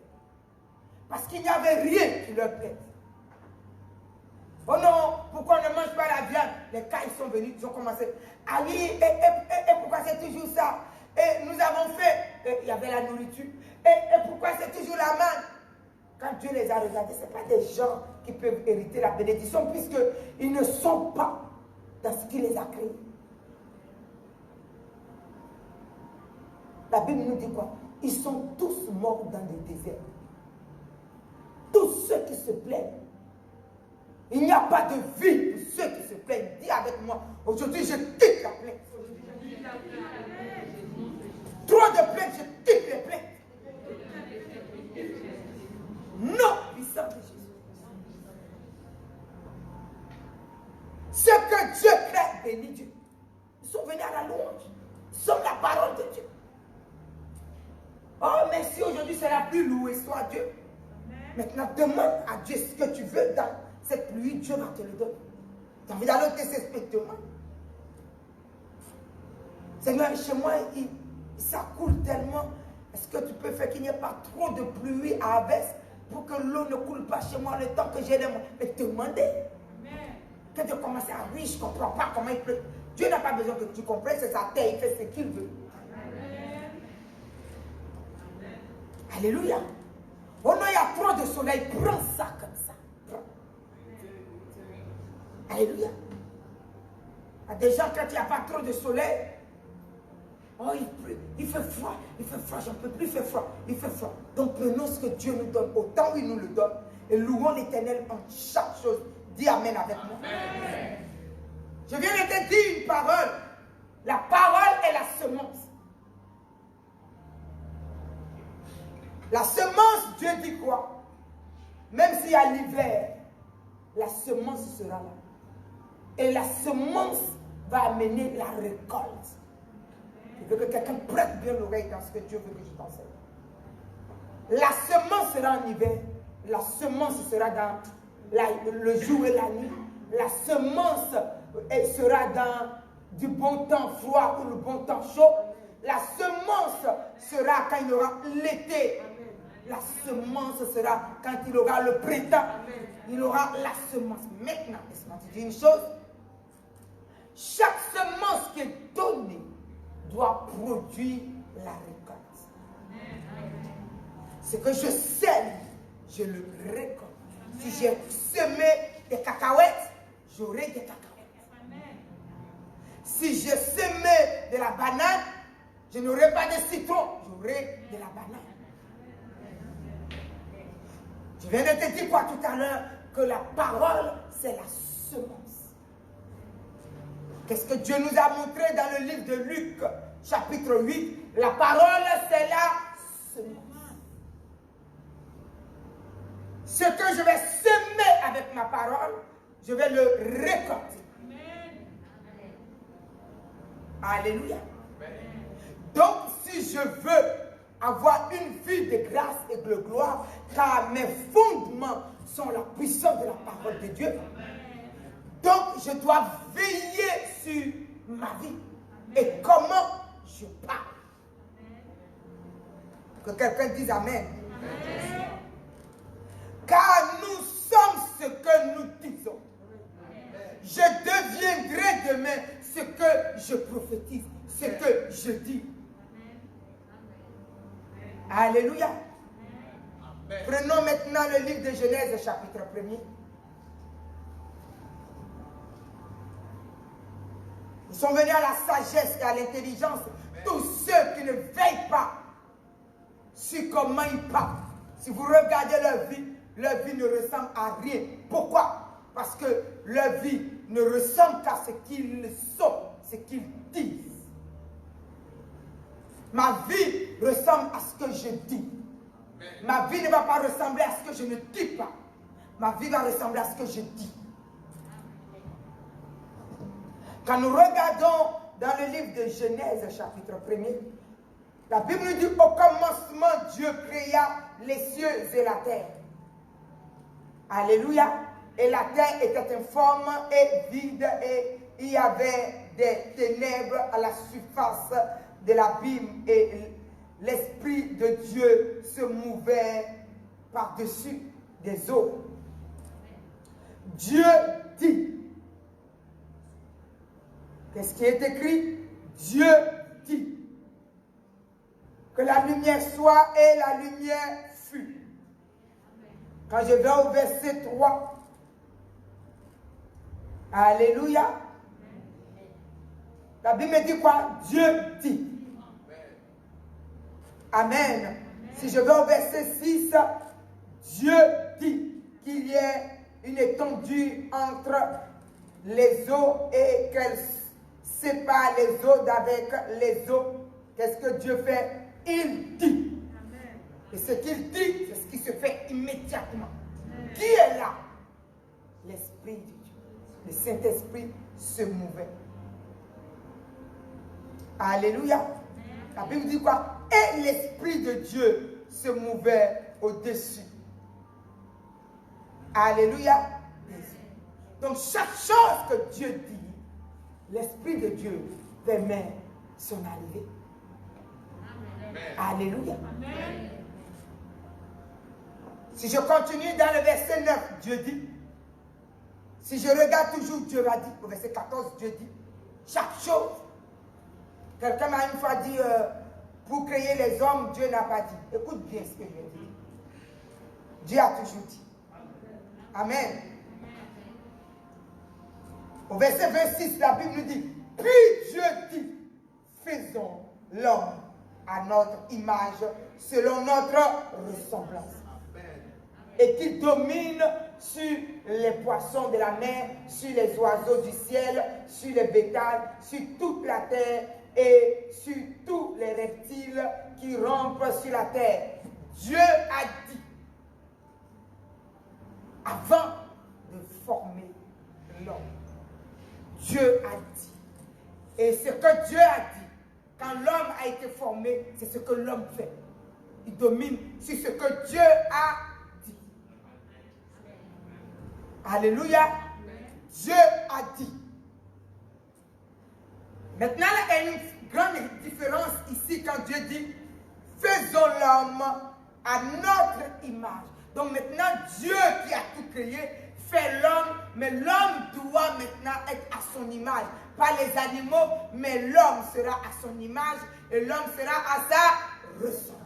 Parce qu'il n'y avait rien qui leur plaise. Oh non, pourquoi on ne mange pas la viande? Les cas, ils sont venus, ils ont commencé. Ah oui, et pourquoi c'est toujours ça? Et nous avons fait, il y avait la nourriture. Et pourquoi c'est toujours la manne? Quand Dieu les a regardés, ce n'est pas des gens qui peuvent hériter la bénédiction, puisqu'ils ne sont pas dans ce qui les a créés. La Bible nous dit quoi? Ils sont tous morts dans le désert. Tous ceux qui se plaignent. Il n'y a pas de vie pour ceux qui se plaignent. Dis avec moi, aujourd'hui je quitte la plainte. Trop de plaintes, je quitte les plaintes. Non, puissant de Jésus. Ce que Dieu crée, bénis Dieu. Nous sommes venus à la louange. Nous sommes la parole de Dieu. Oh, mais si aujourd'hui c'est la pluie, loué soit Dieu. Maintenant, demande à Dieu ce que tu veux dans cette pluie, Dieu va te le donner. Tu as envie d'aller au TCSP, demande. Seigneur, chez moi, ça coule tellement. Est-ce que tu peux faire qu'il n'y ait pas trop de pluie à Aves pour que l'eau ne coule pas chez moi le temps que j'ai les mots? Mais demandez. Que Dieu commence à oui, je ne comprends pas comment il pleut. Dieu n'a pas besoin que tu comprennes, c'est sa terre, il fait ce qu'il veut. Amen. Alléluia. Oh non, il y a trop de soleil, prends ça comme ça. Prends. Alléluia. Il y a des gens, quand il n'y a pas trop de soleil, Oh, il fait froid, j'en peux plus, il fait froid. Donc prenons ce que Dieu nous donne, autant il nous le donne, et louons l'Éternel en chaque chose. Dis Amen avec moi. Amen. Je viens de te dire une parole. La parole est la semence. La semence, Dieu dit quoi? Même s'il y a l'hiver, la semence sera là. Et la semence va amener la récolte. Je veux que quelqu'un prête bien l'oreille dans ce que Dieu veut que je t'enseigne. La semence sera en hiver. La semence sera dans le jour et la nuit. La semence sera dans du bon temps froid ou le bon temps chaud. La semence sera quand il y aura l'été. La semence sera quand il y aura le printemps. Il aura la semence. Maintenant, laisse-moi te dire une chose. Chaque semence qui est donnée doit produire la récolte. Ce que je sème, je le récolte. Si j'ai semé des cacahuètes, j'aurai des cacahuètes. Si j'ai semé de la banane, je n'aurai pas de citron, j'aurai de la banane. Je viens de te dire quoi tout à l'heure? Que la parole, c'est la semence. Qu'est-ce que Dieu nous a montré dans le livre de Luc, chapitre 8? La parole, c'est la semence. Ce que je vais semer avec ma parole, je vais le récolter. Alléluia. Donc, si je veux avoir une vie de grâce et de gloire, car mes fondements sont la puissance de la parole de Dieu, donc je dois veiller sur ma vie et comment je parle. Que quelqu'un dise Amen. Car nous sommes ce que nous disons. Je deviendrai demain ce que je prophétise, ce que je dis. Alléluia. Prenons maintenant le livre de Genèse, chapitre 1er. Nous sommes venus à la sagesse et à l'intelligence. Tous ceux qui ne veillent pas sur comment ils parlent. Si vous regardez leur vie ne ressemble à rien. Pourquoi? Parce que leur vie ne ressemble qu'à ce qu'ils sont, ce qu'ils disent. Ma vie ressemble à ce que je dis. Ma vie ne va pas ressembler à ce que je ne dis pas. Ma vie va ressembler à ce que je dis. Quand nous regardons dans le livre de Genèse, chapitre 1er, la Bible nous dit, au commencement, Dieu créa les cieux et la terre. Alléluia. Et la terre était informe et vide, et il y avait des ténèbres à la surface de l'abîme, et l'Esprit de Dieu se mouvait par-dessus des eaux. Dieu dit. Qu'est-ce qui est écrit? Dieu dit. Que la lumière soit et la lumière fut. Quand je vais au verset 3, alléluia. La Bible dit quoi? Dieu dit. Amen. Si je vais au verset 6, Dieu dit qu'il y ait une étendue entre les eaux et qu'elle sépare les eaux d'avec les eaux. Qu'est-ce que Dieu fait? Il dit. Amen. Et ce qu'il dit, c'est ce qui se fait immédiatement. Amen. Qui est là? L'Esprit de Dieu. Le Saint-Esprit se mouvait. Alléluia. Amen. La Bible dit quoi? Et l'Esprit de Dieu se mouvait au-dessus. Alléluia. Donc chaque chose que Dieu dit, l'Esprit de Dieu permet son arrivée. Amen. Alléluia. Amen. Si je continue dans le verset 9, Dieu dit. Si je regarde toujours, Dieu va dire. Au verset 14, Dieu dit. Chaque chose. Quelqu'un m'a une fois dit, pour créer les hommes, Dieu n'a pas dit. Écoute bien ce que je dis. Dieu a toujours dit. Amen. Au verset 26, la Bible nous dit, puis Dieu dit, faisons l'homme à notre image, selon notre ressemblance. Et qu'il domine sur les poissons de la mer, sur les oiseaux du ciel, sur les bétails, sur toute la terre et sur tous les reptiles qui rampent sur la terre. Dieu a dit, avant de former l'homme, Dieu a dit. Et ce que Dieu a dit, quand l'homme a été formé, c'est ce que l'homme fait. Il domine sur ce que Dieu a dit. Alléluia. Dieu a dit. Maintenant, il y a une grande différence ici quand Dieu dit, faisons l'homme à notre image. Donc maintenant, Dieu qui a tout créé, fait l'homme, mais l'homme doit maintenant être à son image. Pas les animaux, mais l'homme sera à son image et l'homme sera à sa ressemblance.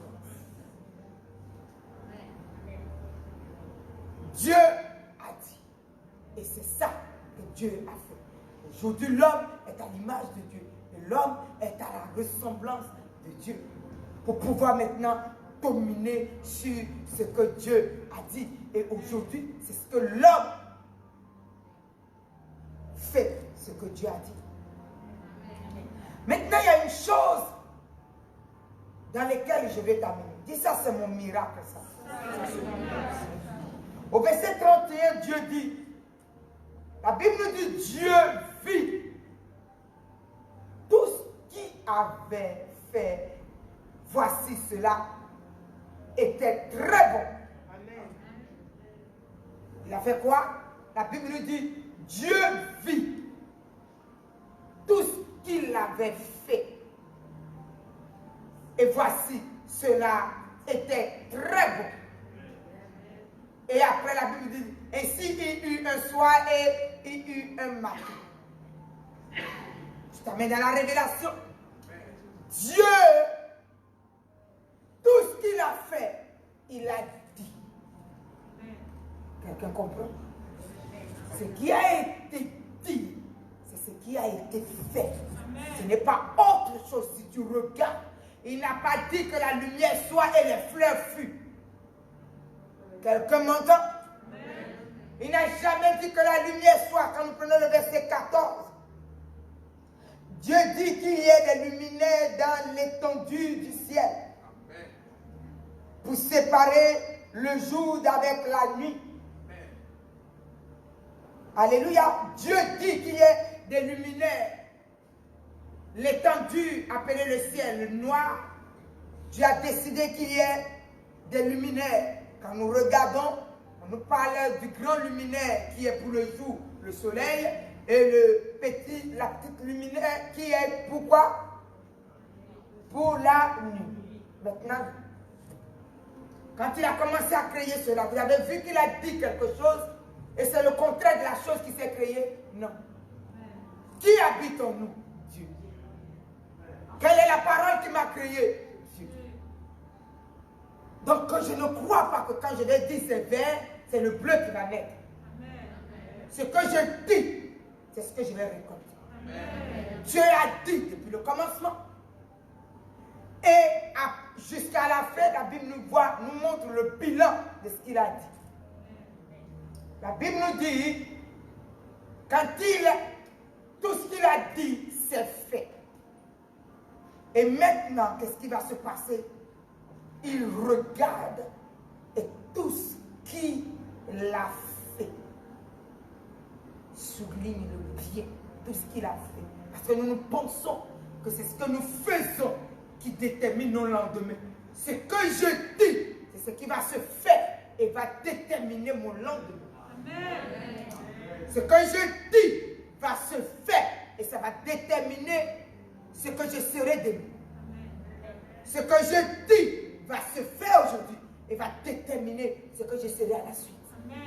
Dieu a dit. Et c'est ça que Dieu a fait. Aujourd'hui, l'homme est à l'image de Dieu. Et l'homme est à la ressemblance de Dieu. Pour pouvoir maintenant dominer sur ce que Dieu a dit. Et aujourd'hui, c'est ce que l'homme fait, ce que Dieu a dit. Maintenant, il y a une chose dans laquelle je vais t'amener. Dis ça, c'est mon miracle, ça. Au verset 31, Dieu dit, la Bible nous dit, Dieu vit tout ce qu'il avait fait. Voici cela était très bon. Amen. Il a fait quoi? La Bible nous dit, Dieu vit tout ce qu'il avait fait. Et voici, cela était très bon. Et après la Bible dit, ainsi il eut un soir et il eut un matin. Je t'amène dans la révélation. Dieu, tout ce qu'il a fait, il a dit. Quelqu'un comprend? Ce qui a été dit, c'est ce qui a été fait. Amen. Ce n'est pas autre chose. Si tu regardes, il n'a pas dit que la lumière soit et les fleurs fuient. Quelqu'un m'entend? Il n'a jamais dit que la lumière soit. Quand nous prenons le verset 14, Dieu dit qu'il y ait des luminaires dans l'étendue du ciel. Amen. Pour séparer le jour d'avec la nuit. Amen. Alléluia. Dieu dit qu'il y ait des luminaires. L'étendue appelée le ciel, le noir. Dieu a décidé qu'il y ait des luminaires. Quand nous regardons, on nous parle du grand luminaire qui est pour le jour, le soleil, et la petite luminaire qui est pourquoi? Pour la nuit. Maintenant, quand il a commencé à créer cela, vous avez vu qu'il a dit quelque chose et c'est le contraire de la chose qui s'est créée? Non. Qui habite en nous? Dieu. Quelle est la parole qui m'a créé? Dieu. Donc je ne crois pas que quand je vais dire c'est vert, c'est le bleu qui va naître. Ce que je dis, c'est ce que je vais récolter. Dieu a dit depuis le commencement. Et jusqu'à la fin, la Bible nous montre le bilan de ce qu'il a dit. La Bible nous dit, tout ce qu'il a dit, c'est fait. Et maintenant, qu'est-ce qui va se passer? Il regarde et tout ce qu'il a fait souligne le bien, tout ce qu'il a fait. Parce que nous pensons que c'est ce que nous faisons qui détermine nos lendemains. Ce que je dis, c'est ce qui va se faire et va déterminer mon lendemain. Amen. Ce que je dis va se faire et ça va déterminer ce que je serai demain. Ce que je dis va se faire aujourd'hui et va déterminer ce que je serai à la suite. Amen.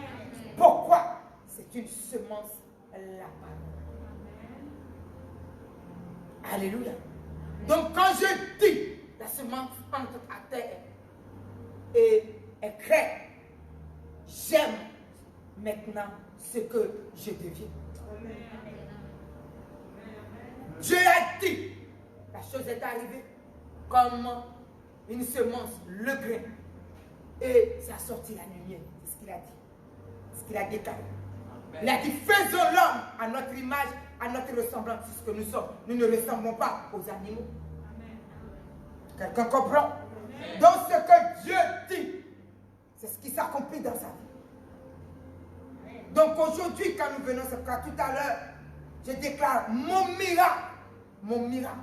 Pourquoi? C'est une semence là-bas. Alléluia. Donc quand je dis, la semence entre à terre et elle crée, j'aime maintenant ce que je deviens. Amen. Dieu a dit, la chose est arrivée. comme une semence, le grain. Et ça a sorti la lumière. C'est ce qu'il a dit. C'est ce qu'il a déclaré. Il a dit, faisons l'homme à notre image, à notre ressemblance. C'est ce que nous sommes. Nous ne ressemblons pas aux animaux. Quelqu'un comprend? Donc ce que Dieu dit, c'est ce qui s'accomplit dans sa vie. Donc aujourd'hui, quand nous venons, c'est quand tout à l'heure, je déclare mon miracle.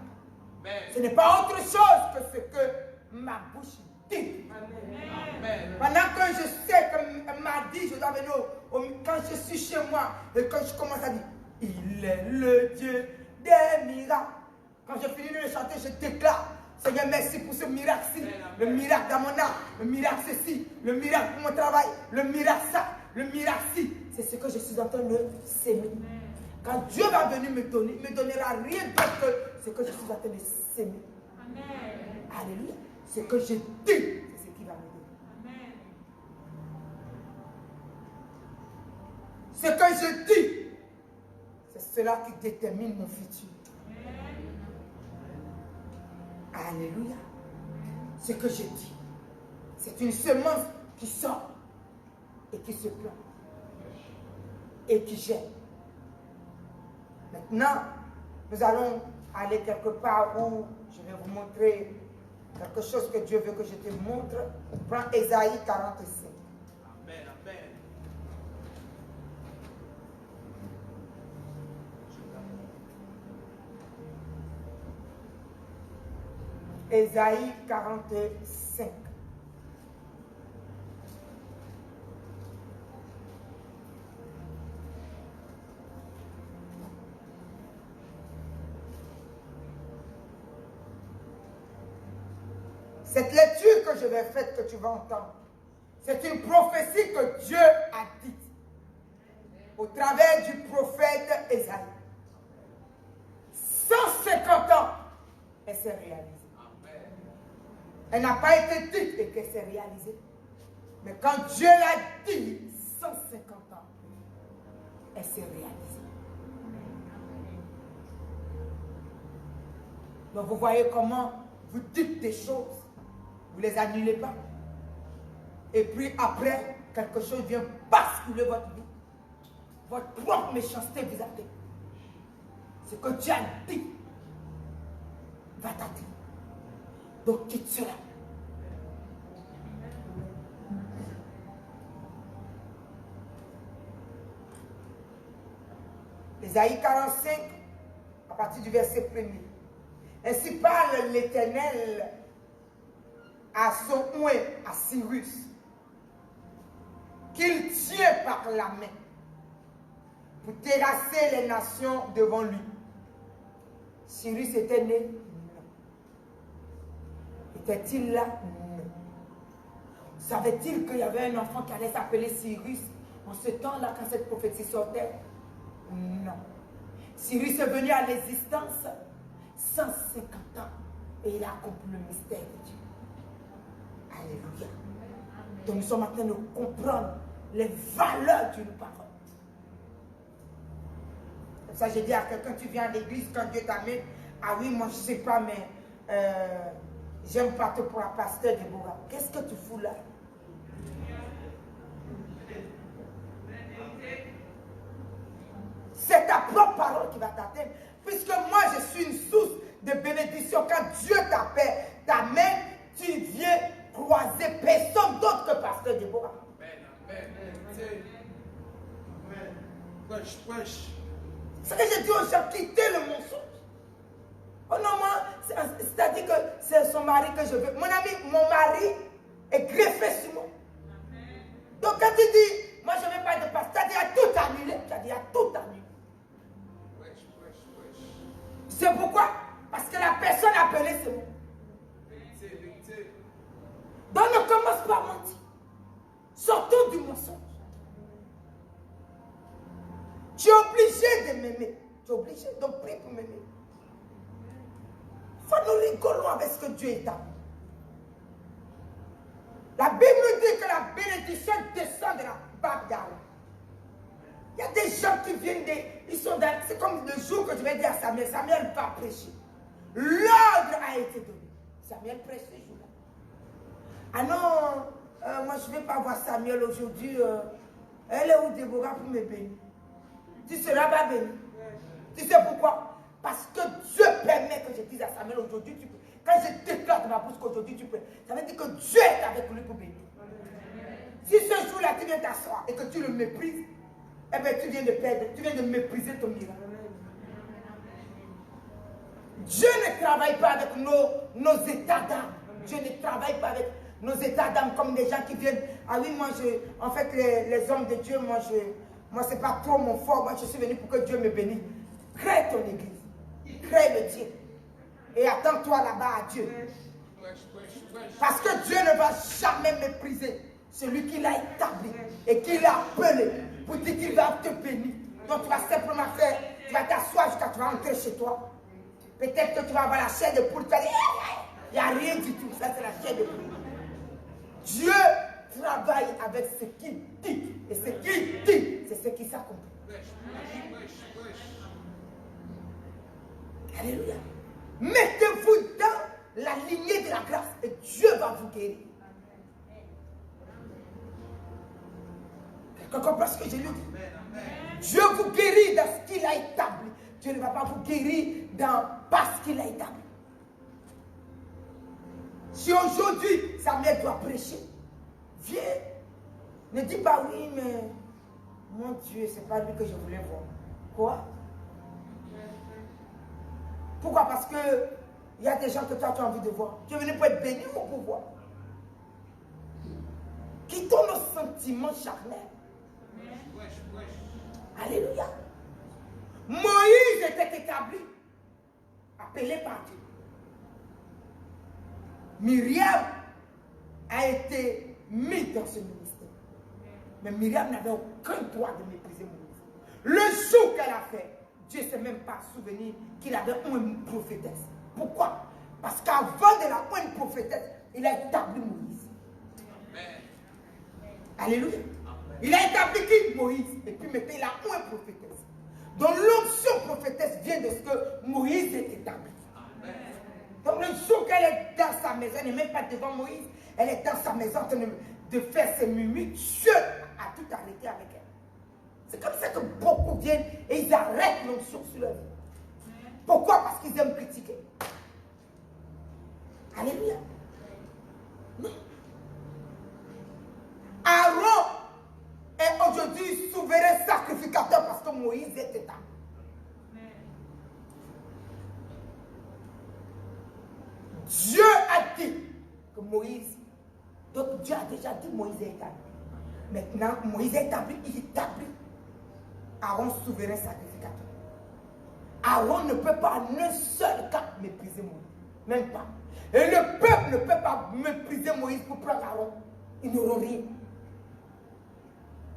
Ce n'est pas autre chose que ce que ma bouche dit. Amen. Pendant que je sais que m'a dit, je dois venir quand je suis chez moi et quand je commence à dire, il est le Dieu des miracles. Quand je finis de le chanter, je déclare, Seigneur, merci pour ce miracle-ci, le miracle dans mon âme, le miracle ceci, le miracle pour mon travail, le miracle ça, le miracle-ci. C'est ce que je suis en train de s'aimer. Quand Dieu va venir me donner, il ne me donnera rien d'autre que ce que je suis en train de s'aimer. Alléluia. Ce que je dis, c'est ce qu'il va me donner. Amen. Ce que je dis, c'est cela qui détermine mon futur. Amen. Alléluia. Ce que je dis, c'est une semence qui sort et qui se plante et qui gère. Maintenant, nous allons aller quelque part où je vais vous montrer quelque chose que Dieu veut que je te montre. Prends Ésaïe 45. Amen, amen. Ésaïe 45. Cette lecture que je vais faire, que tu vas entendre, c'est une prophétie que Dieu a dite au travers du prophète Ésaïe. 150 ans, elle s'est réalisée. Elle n'a pas été dite et qu'elle s'est réalisée. Mais quand Dieu l'a dit, 150 ans, elle s'est réalisée. Donc vous voyez comment vous dites des choses. Vous ne les annulez pas. Et puis après, quelque chose vient basculer votre vie. Votre propre méchanceté vous atteint. Ce que Dieu a dit va t'atteindre. Donc quitte cela. Ésaïe 45, à partir du verset 1er. Ainsi parle l'Éternel à son oint, à Cyrus, qu'il tient par la main pour terrasser les nations devant lui. Cyrus était né? Non. Était-il là? Non. Savait-il qu'il y avait un enfant qui allait s'appeler Cyrus en ce temps-là quand cette prophétie sortait? Non. Cyrus est venu à l'existence 150 ans et il a accompli le mystère de Dieu. Alléluia. Donc nous sommes en train de comprendre les valeurs d'une parole. Comme ça, j'ai dit à quelqu'un, tu viens à l'église quand Dieu t'amène. Ah oui, moi je ne sais pas, mais j'aime pas te pour un pasteur de Boga. Qu'est-ce que tu fous là? C'est ta propre parole qui va t'atteindre. Puisque moi, je suis une source de bénédiction. Quand Dieu t'amène, tu viens croiser personne d'autre que pasteur Déborah. Amen. Wesh. Ce que je dis aux gens, quittez le mensonge. Oh non, moi, c'est-à-dire que c'est son mari que je veux. Mon ami, mon mari est greffé sur moi. Donc quand tu dis, moi je ne veux pas de pasteur, tu as tout annulé. Tu as dit, à tout annulé. C'est pourquoi? Parce que la personne appelée, c'est moi. Donc ne commence pas à mentir. Sortons du mensonge. Tu es obligé de m'aimer. Tu es obligé, donc prie pour m'aimer. Faut nous rigolons avec ce que Dieu est à nous. La Bible dit que la bénédiction descend de la barbe d'Aaron. Il y a des gens qui viennent ils sont dans, c'est comme le jour que je vais dire à Samuel va prêcher. L'ordre a été donné. Samuel prêche ce jour-là. Ah non, moi je ne vais pas voir Samuel aujourd'hui. Elle est où Déborah pour me bénir? Tu ne seras pas béni. Tu sais pourquoi? Parce que Dieu permet que je dise à Samuel aujourd'hui, tu peux. Quand je déclare de ma bouche qu'aujourd'hui tu peux, ça veut dire que Dieu est avec lui pour bénir. Si ce jour-là tu viens t'asseoir et que tu le méprises, eh bien tu viens de perdre, tu viens de mépriser ton miracle. Dieu ne travaille pas avec nos états d'âme. Dieu ne travaille pas avec nos états d'âme comme des gens qui viennent. Ah oui, moi, en fait, les hommes de Dieu, moi c'est pas trop mon fort. Moi, je suis venu pour que Dieu me bénisse. Crée ton église. Crée le Dieu. Et attends-toi là-bas à Dieu. Parce que Dieu ne va jamais mépriser celui qui l'a établi et qui l'a appelé pour dire qu'il va te bénir. Donc, tu vas simplement faire, tu vas t'asseoir jusqu'à tu vas rentrer chez toi. Peut-être que tu vas avoir la chair de poule. Tu vas dire, il n'y a rien du tout. Ça, c'est la chair de poule. Dieu travaille avec ce qu'il dit. Et ce qu'il dit, c'est ce qui s'accomplit. Alléluia. Mettez-vous dans la lignée de la grâce et Dieu va vous guérir. Quelqu'un comprend ce que je lui dis? Dieu vous guérit dans ce qu'il a établi. Dieu ne va pas vous guérir parce qu'il a établi. Si aujourd'hui, Samuel doit prêcher, viens. Ne dis pas oui, mais mon Dieu, ce n'est pas lui que je voulais voir. Quoi? Pourquoi? Parce qu'il y a des gens que toi tu as envie de voir. Tu es venu pour être béni ou pour voir? Quittons nos sentiments charnels. Alléluia. Moïse était établi, appelé par Dieu. Myriam a été mise dans ce ministère. Mais Myriam n'avait aucun droit de mépriser Moïse. Le jour qu'elle a fait, Dieu ne s'est même pas souvenu qu'il avait une prophétesse. Pourquoi? Parce qu'avant de la une prophétesse, il a établi Moïse. Amen. Alléluia. Amen. Il a établi qui? Moïse. Et puis maintenant, il a une prophétesse. Donc l'onction prophétesse vient de ce que Moïse est établi. Amen. Donc le jour qu'elle est dans sa maison, elle n'est même pas devant Moïse, elle est dans sa maison en train de faire ses mimiques. Dieu a tout arrêté avec elle. C'est comme ça que beaucoup viennent et ils arrêtent l'onction sur leur vie. Pourquoi? Parce qu'ils aiment critiquer. Alléluia. Non. Aaron est aujourd'hui souverain sacrificateur parce que Moïse est établi. Dieu a dit que Moïse, donc Dieu a déjà dit Moïse est établi. Maintenant, Moïse est établi, il établit Aaron souverain sacrificateur. Aaron ne peut pas en un seul cas mépriser Moïse. Même pas. Et le peuple ne peut pas mépriser Moïse pour prendre Aaron. Ils n'auront rien.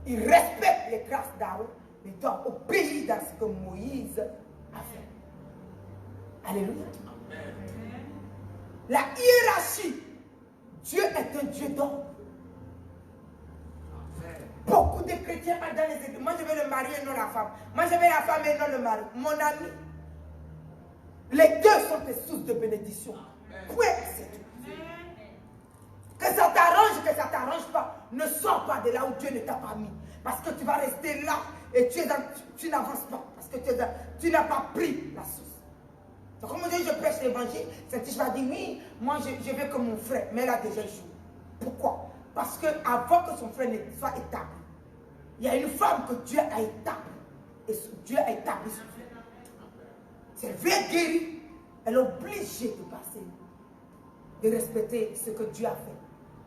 Ils respectent les grâces d'Aaron, mais ils doivent obéir dans ce que Moïse a fait. Alléluia. Amen. La hiérarchie. Dieu est un Dieu d'ordre. Beaucoup de chrétiens dans les églises. Moi, je veux le mari et non la femme. Moi, je veux la femme et non le mari. Mon ami, les deux sont des sources de bénédiction. Quoi, c'est tout. Que ça t'arrange pas. Ne sors pas de là où Dieu ne t'a pas mis. Parce que tu vas rester là et tu n'avances pas. Parce que tu n'as pas pris la source. Donc, comme je prêche l'évangile, cette fille va dire oui, moi je veux que mon frère, mais elle a déjà échoué. Pourquoi? Parce qu'avant que son frère ne soit établi, il y a une femme que Dieu a établie. Et Dieu a établi son frère. Si elle veut guérir, elle est obligée de passer, de respecter ce que Dieu a fait.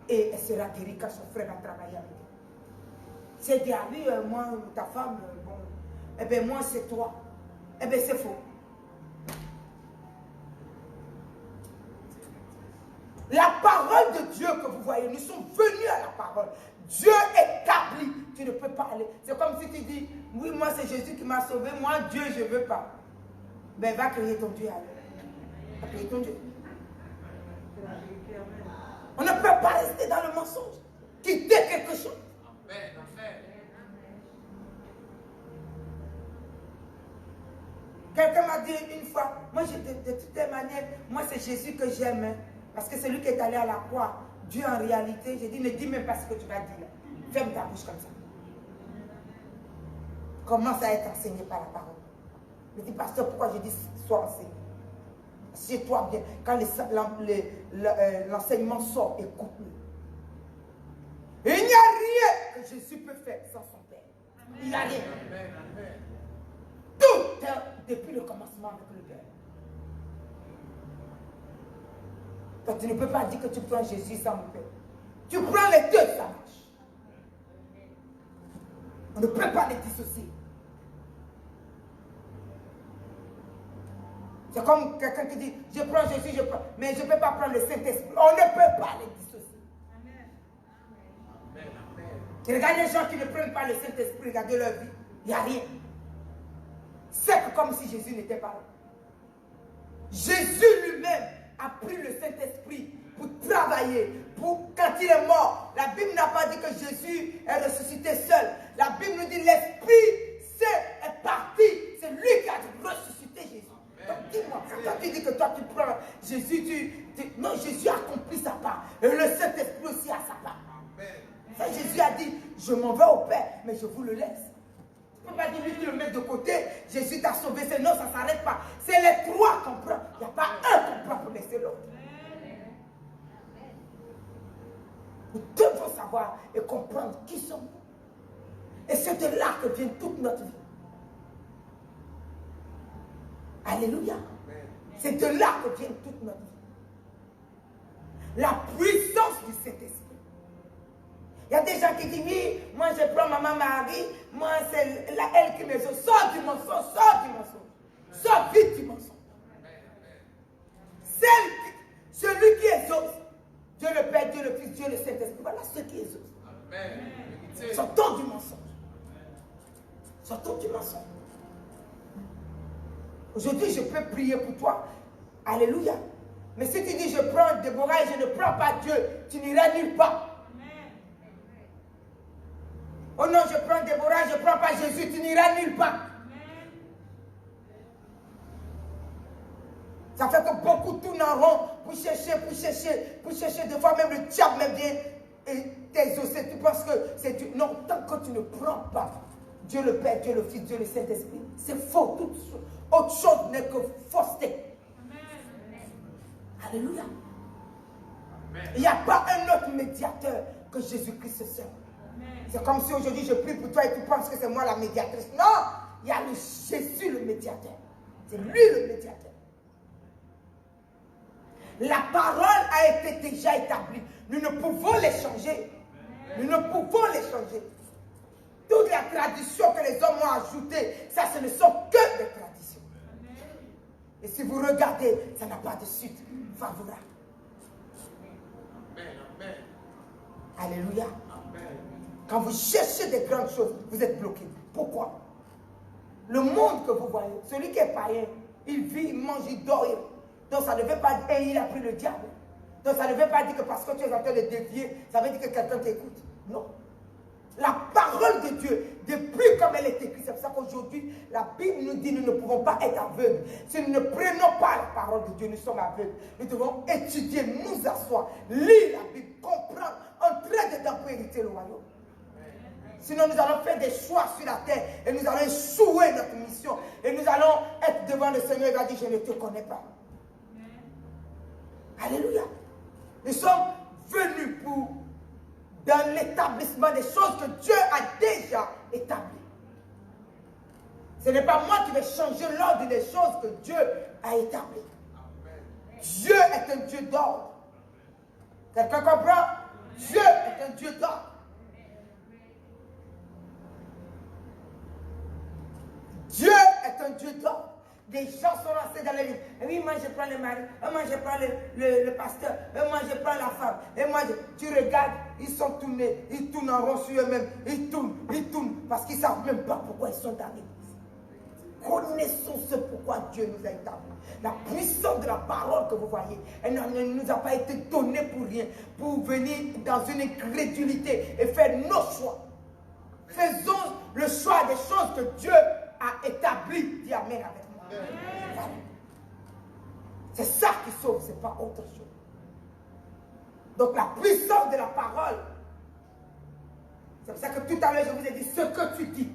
Et elle sera guérie quand son frère va travailler avec elle. Si elle dit, ah oui, moi, ta femme, bon, eh bien moi c'est toi. Eh bien c'est faux. La parole de Dieu que vous voyez, nous sommes venus à la parole. Dieu établit, tu ne peux pas aller. C'est comme si tu dis, oui, moi c'est Jésus qui m'a sauvé, moi Dieu je ne veux pas. Ben va créer ton Dieu alors. Va créer ton Dieu. On ne peut pas rester dans le mensonge. Quitter quelque chose. Amen. Quelqu'un m'a dit une fois, moi de toutes les manières, moi c'est Jésus que j'aime. Hein. Parce que celui qui est allé à la croix, Dieu en réalité, j'ai dit, ne dis même pas ce que tu vas dire. Ferme ta bouche comme ça. Commence à être enseigné par la parole. Je dis, pasteur, pourquoi je dis sois enseigné? Assieds-toi bien. Quand l'enseignement sort, écoute-le. Il n'y a rien que Jésus peut faire sans son Père. Il n'y a rien. Tout est depuis le commencement avec le Père. Donc tu ne peux pas dire que tu prends Jésus sans le Père. Tu prends les deux, ça marche. On ne peut pas les dissocier. C'est comme quelqu'un qui dit, je prends Jésus, je prends, mais je ne peux pas prendre le Saint-Esprit. On ne peut pas les dissocier. Et regardez les gens qui ne prennent pas le Saint-Esprit, regardez leur vie. Il n'y a rien. C'est comme si Jésus n'était pas là. Jésus lui-même a pris le Saint-Esprit pour travailler. Quand il est mort, la Bible n'a pas dit que Jésus est ressuscité seul. La Bible nous dit l'Esprit est parti. C'est lui qui a ressuscité Jésus. Donc dis-moi, quand tu dis que toi tu prends Jésus, non, Jésus a accompli sa part. Et le Saint-Esprit aussi a sa part. Ça, Jésus a dit, je m'en vais au Père, mais je vous le laisse. Tu ne peux pas dire, lui, tu le mets de côté, Jésus t'a sauvé, c'est non, ça ne s'arrête pas. C'est les trois qu'on prend. Il n'y a pas un qu'on prend pour laisser l'autre. Nous devons savoir et comprendre qui sommes-nous. Et c'est de là que vient toute notre vie. Alléluia. C'est de là que vient toute notre vie. La puissance du Saint-Esprit. Il y a des gens qui disent, oui, moi je prends maman Marie, moi c'est elle qui me sauve. Sors du mensonge, sors du mensonge. Sors vite du mensonge. Celui qui exauce, Dieu le Père, Dieu le Fils, Dieu le Saint-Esprit, voilà ceux qui exaucent. Sortons du mensonge. Sortons du mensonge. Aujourd'hui, je peux prier pour toi. Alléluia. Mais si tu dis, je prends Déborah et je ne prends pas Dieu, tu n'iras nulle part. Oh non, je prends Déborah, je ne prends pas Jésus, tu n'iras nulle part. Ça fait que beaucoup tournent en rond pour chercher. Des fois même le diable même vient et t'exaucer. Tu penses que c'est Dieu. Non, tant que tu ne prends pas Dieu le Père, Dieu le Fils, Dieu le Saint-Esprit, c'est faux. Autre chose n'est que fausseté. Alléluia. Il n'y a pas un autre médiateur que Jésus-Christ seul. C'est comme si aujourd'hui je prie pour toi et tu penses que c'est moi la médiatrice. Non, il y a Jésus le médiateur. C'est lui le médiateur. La parole a été déjà établie. Nous ne pouvons les changer. Nous ne pouvons les changer. Toute la tradition que les hommes ont ajoutée, ça ce ne sont que des traditions. Et si vous regardez, ça n'a pas de suite favorable. Alléluia. Quand vous cherchez des grandes choses, vous êtes bloqué. Pourquoi? Le monde que vous voyez, celui qui est païen, il vit, il mange, il dort. Donc ça ne veut pas dire qu'il a pris le diable. Donc ça ne veut pas dire que parce que tu es en train de dévier, ça veut dire que quelqu'un t'écoute. Non. La parole de Dieu, depuis comme elle est écrite, c'est pour ça qu'aujourd'hui, la Bible nous dit que nous ne pouvons pas être aveugles. Si nous ne prenons pas la parole de Dieu, nous sommes aveugles. Nous devons étudier, nous asseoir, lire la Bible, comprendre, entrer dedans pour hériter le royaume. Sinon, nous allons faire des choix sur la terre et nous allons échouer notre mission. Et nous allons être devant le Seigneur et il va dire, je ne te connais pas. Alléluia. Nous sommes venus pour dans l'établissement des choses que Dieu a déjà établies. Ce n'est pas moi qui vais changer l'ordre des choses que Dieu a établies. Dieu est un Dieu d'ordre. Quelqu'un comprend? Dieu est un Dieu d'ordre. Dieu est un Dieu d'ordre. Des gens sont lancés dans les livres. Et oui, moi je prends le mari, et moi je prends le pasteur, et moi je prends la femme. Et moi, tu regardes, ils sont tournés, ils tournent en rond sur eux-mêmes, ils tournent, parce qu'ils ne savent même pas pourquoi ils sont dans l'église. Connaissons ce pourquoi Dieu nous a établis. La puissance de la parole que vous voyez, elle ne nous a pas été donnée pour rien, pour venir dans une incrédulité et faire nos choix. Faisons le choix des choses que Dieu a établies. Dis amen avec moi. Voilà. C'est ça qui sauve, ce n'est pas autre chose. Donc la puissance de la parole, c'est pour ça que tout à l'heure je vous ai dit ce que tu dis.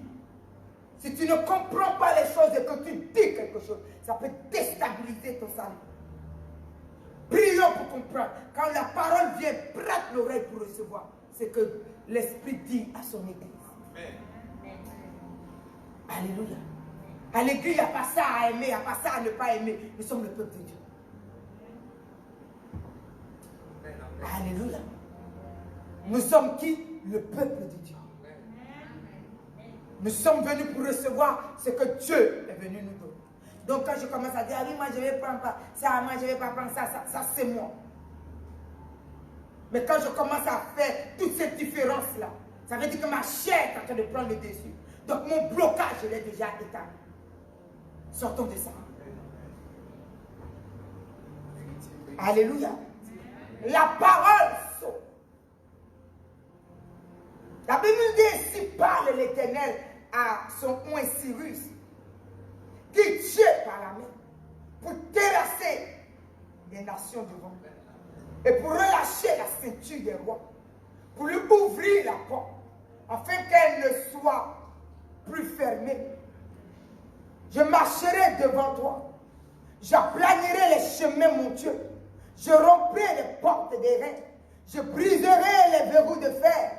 Si tu ne comprends pas les choses et que tu dis quelque chose, ça peut déstabiliser ton salut. Prions pour comprendre. Quand la parole vient, prête l'oreille pour recevoir ce que l'Esprit dit à son Église. Amen. Alléluia. À l'Église, il n'y a pas ça à aimer, il n'y a pas ça à ne pas aimer. Nous sommes le peuple de Dieu. Alléluia. Nous sommes qui? Le peuple de Dieu. Nous sommes venus pour recevoir ce que Dieu est venu nous donner. Donc quand je commence à dire, ah oui, moi je ne vais prendre pas ça, moi je ne vais pas prendre ça, ça c'est moi. Mais quand je commence à faire toutes ces différences-là, ça veut dire que ma chair est en train de prendre le dessus. Donc mon blocage, je l'ai déjà établi. Sortons de ça. Alléluia. La parole sauve. La Bible dit, si parle l'Éternel à son oint Cyrus, qui tue par la main, pour terrasser les nations devant, et pour relâcher la ceinture des rois, pour lui ouvrir la porte, afin qu'elle ne soit plus fermée. Je marcherai devant toi, j'aplanirai les chemins, mon Dieu, je romprai les portes des reins, je briserai les verrous de fer,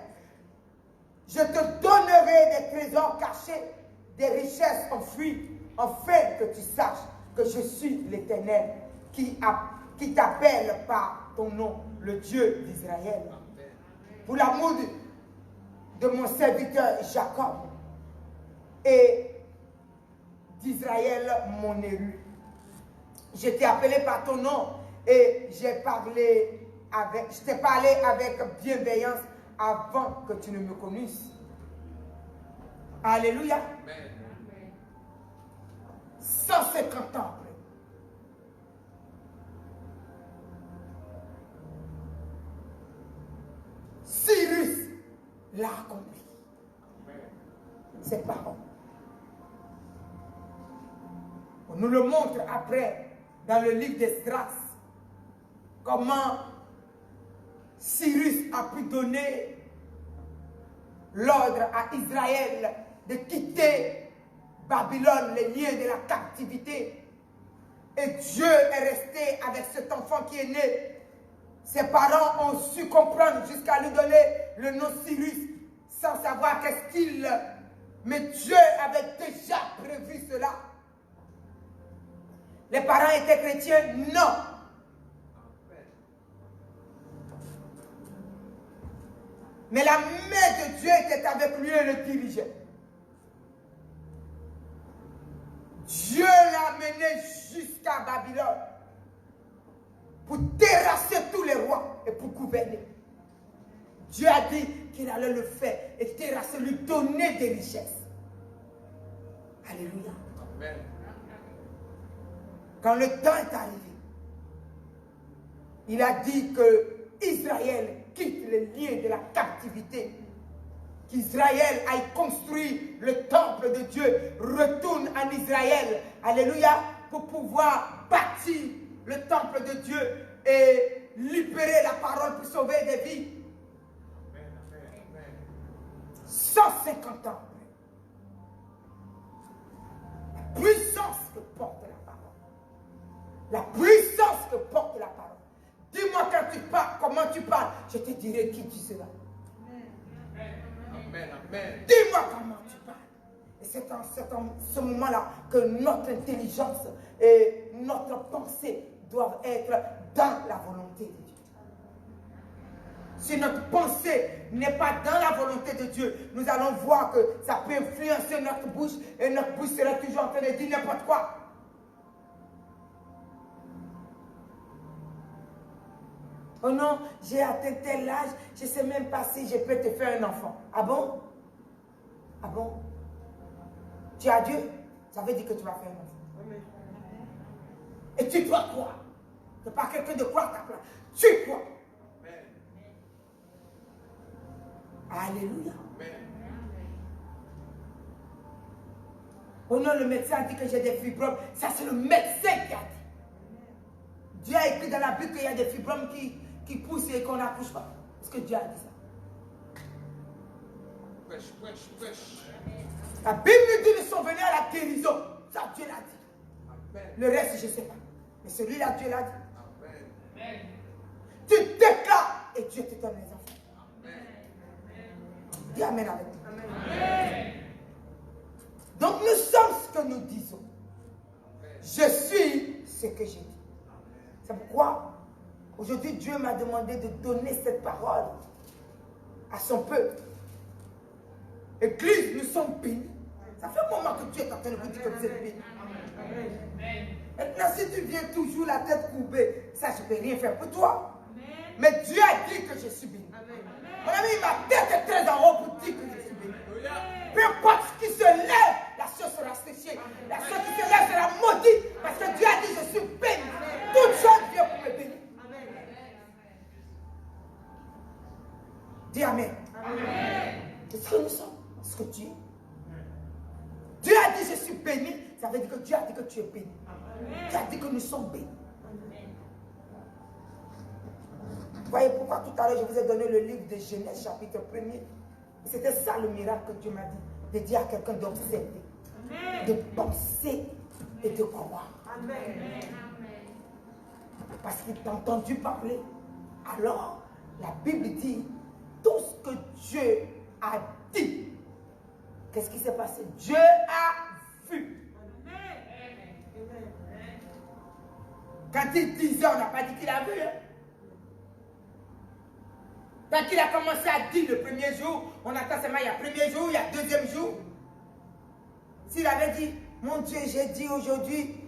je te donnerai des trésors cachés, des richesses enfuies, afin que tu saches que je suis l'Éternel qui t'appelle par ton nom, le Dieu d'Israël. Pour l'amour de mon serviteur Jacob et d'Israël, mon élu. Je t'ai appelé par ton nom et je t'ai parlé avec bienveillance avant que tu ne me connaisses. Alléluia. Amen. 150 ans après. Cyrus l'a accompli. Cette parole. On nous le montre après dans le livre d'Esdras. Comment Cyrus a pu donner l'ordre à Israël de quitter Babylone, les liens de la captivité. Et Dieu est resté avec cet enfant qui est né. Ses parents ont su comprendre jusqu'à lui donner le nom Cyrus sans savoir qu'est-ce qu'il... Mais Dieu avait déjà prévu cela. Les parents étaient chrétiens? Non. Mais la main de Dieu était avec lui et le dirigeait. Dieu l'a mené jusqu'à Babylone pour terrasser tous les rois et pour gouverner. Dieu a dit qu'il allait le faire et terrasser, lui donner des richesses. Alléluia. Amen. Quand le temps est arrivé, il a dit que Israël quitte les liens de la captivité, qu'Israël aille construire le temple de Dieu, retourne en Israël, alléluia, pour pouvoir bâtir le temple de Dieu et libérer la parole pour sauver des vies. 150 ans après, la puissance que porte la parole, la puissance que porte la parole. Dis-moi quand tu parles, comment tu parles, je te dirai qui tu seras. Amen, amen. Dis-moi comment tu parles. Et c'est en ce moment-là que notre intelligence et notre pensée doivent être dans la volonté de Dieu. Si notre pensée n'est pas dans la volonté de Dieu, nous allons voir que ça peut influencer notre bouche et notre bouche sera toujours en train de dire n'importe quoi. Oh non, j'ai atteint tel âge, je ne sais même pas si je peux te faire un enfant. Ah bon? Ah bon? Tu as Dieu, ça veut dire que tu vas faire un enfant. Et tu dois croire. Tu n'es pas quelqu'un de croire ta place. Tu crois. Alléluia. Oh non, le médecin a dit que j'ai des fibromes. Ça, c'est le médecin qui a dit. Dieu a écrit dans la Bible qu'il y a des fibromes qui pousse et qu'on n'accouche pas. Parce que Dieu a dit ça. Prêche, prêche, prêche. La Bible nous dit qu'ils sont venus à la guérison. Ça, Dieu l'a dit. Amen. Le reste, je ne sais pas. Mais celui-là, Dieu l'a dit. Amen. Tu déclares et Dieu te donne les enfants. Amen. Dis Amen avec moi. Amen. Donc nous sommes ce que nous disons. Je suis ce que j'ai dit. C'est pourquoi aujourd'hui Dieu m'a demandé de donner cette parole à son peuple. Église, nous sommes bénis. Ça fait un moment que Dieu est en train de vous dire que vous êtes bénis. Maintenant, si tu viens toujours la tête courbée, ça, je ne peux rien faire pour toi. Mais Dieu a dit que je suis béni. Mon ami, ma tête est très en haut pour dire que je suis béni. Peu importe ce qui se lève, la chose sera séchée. La chose qui se lève sera maudite. Parce que Dieu a dit, je suis béni. Toute chose vient pour me bénir. Dis Amen. C'est ce que nous sommes. Ce que Dieu. Dieu a dit, je suis béni. Ça veut dire que Dieu a dit que tu es béni. Dieu a dit que nous sommes bénis. Vous voyez pourquoi tout à l'heure je vous ai donné le livre de Genèse chapitre 1er. C'était ça le miracle que Dieu m'a dit. De dire à quelqu'un d'observer, de penser et de croire. Parce qu'il t'a entendu parler. Alors, la Bible dit, tout ce que Dieu a dit, qu'est-ce qui s'est passé? Dieu a vu. Quand il disait, on n'a pas dit qu'il a vu. Hein? Quand il a commencé à dire le premier jour, on attend seulement il y a premier jour, il y a deuxième jour. S'il avait dit, mon Dieu, j'ai dit aujourd'hui,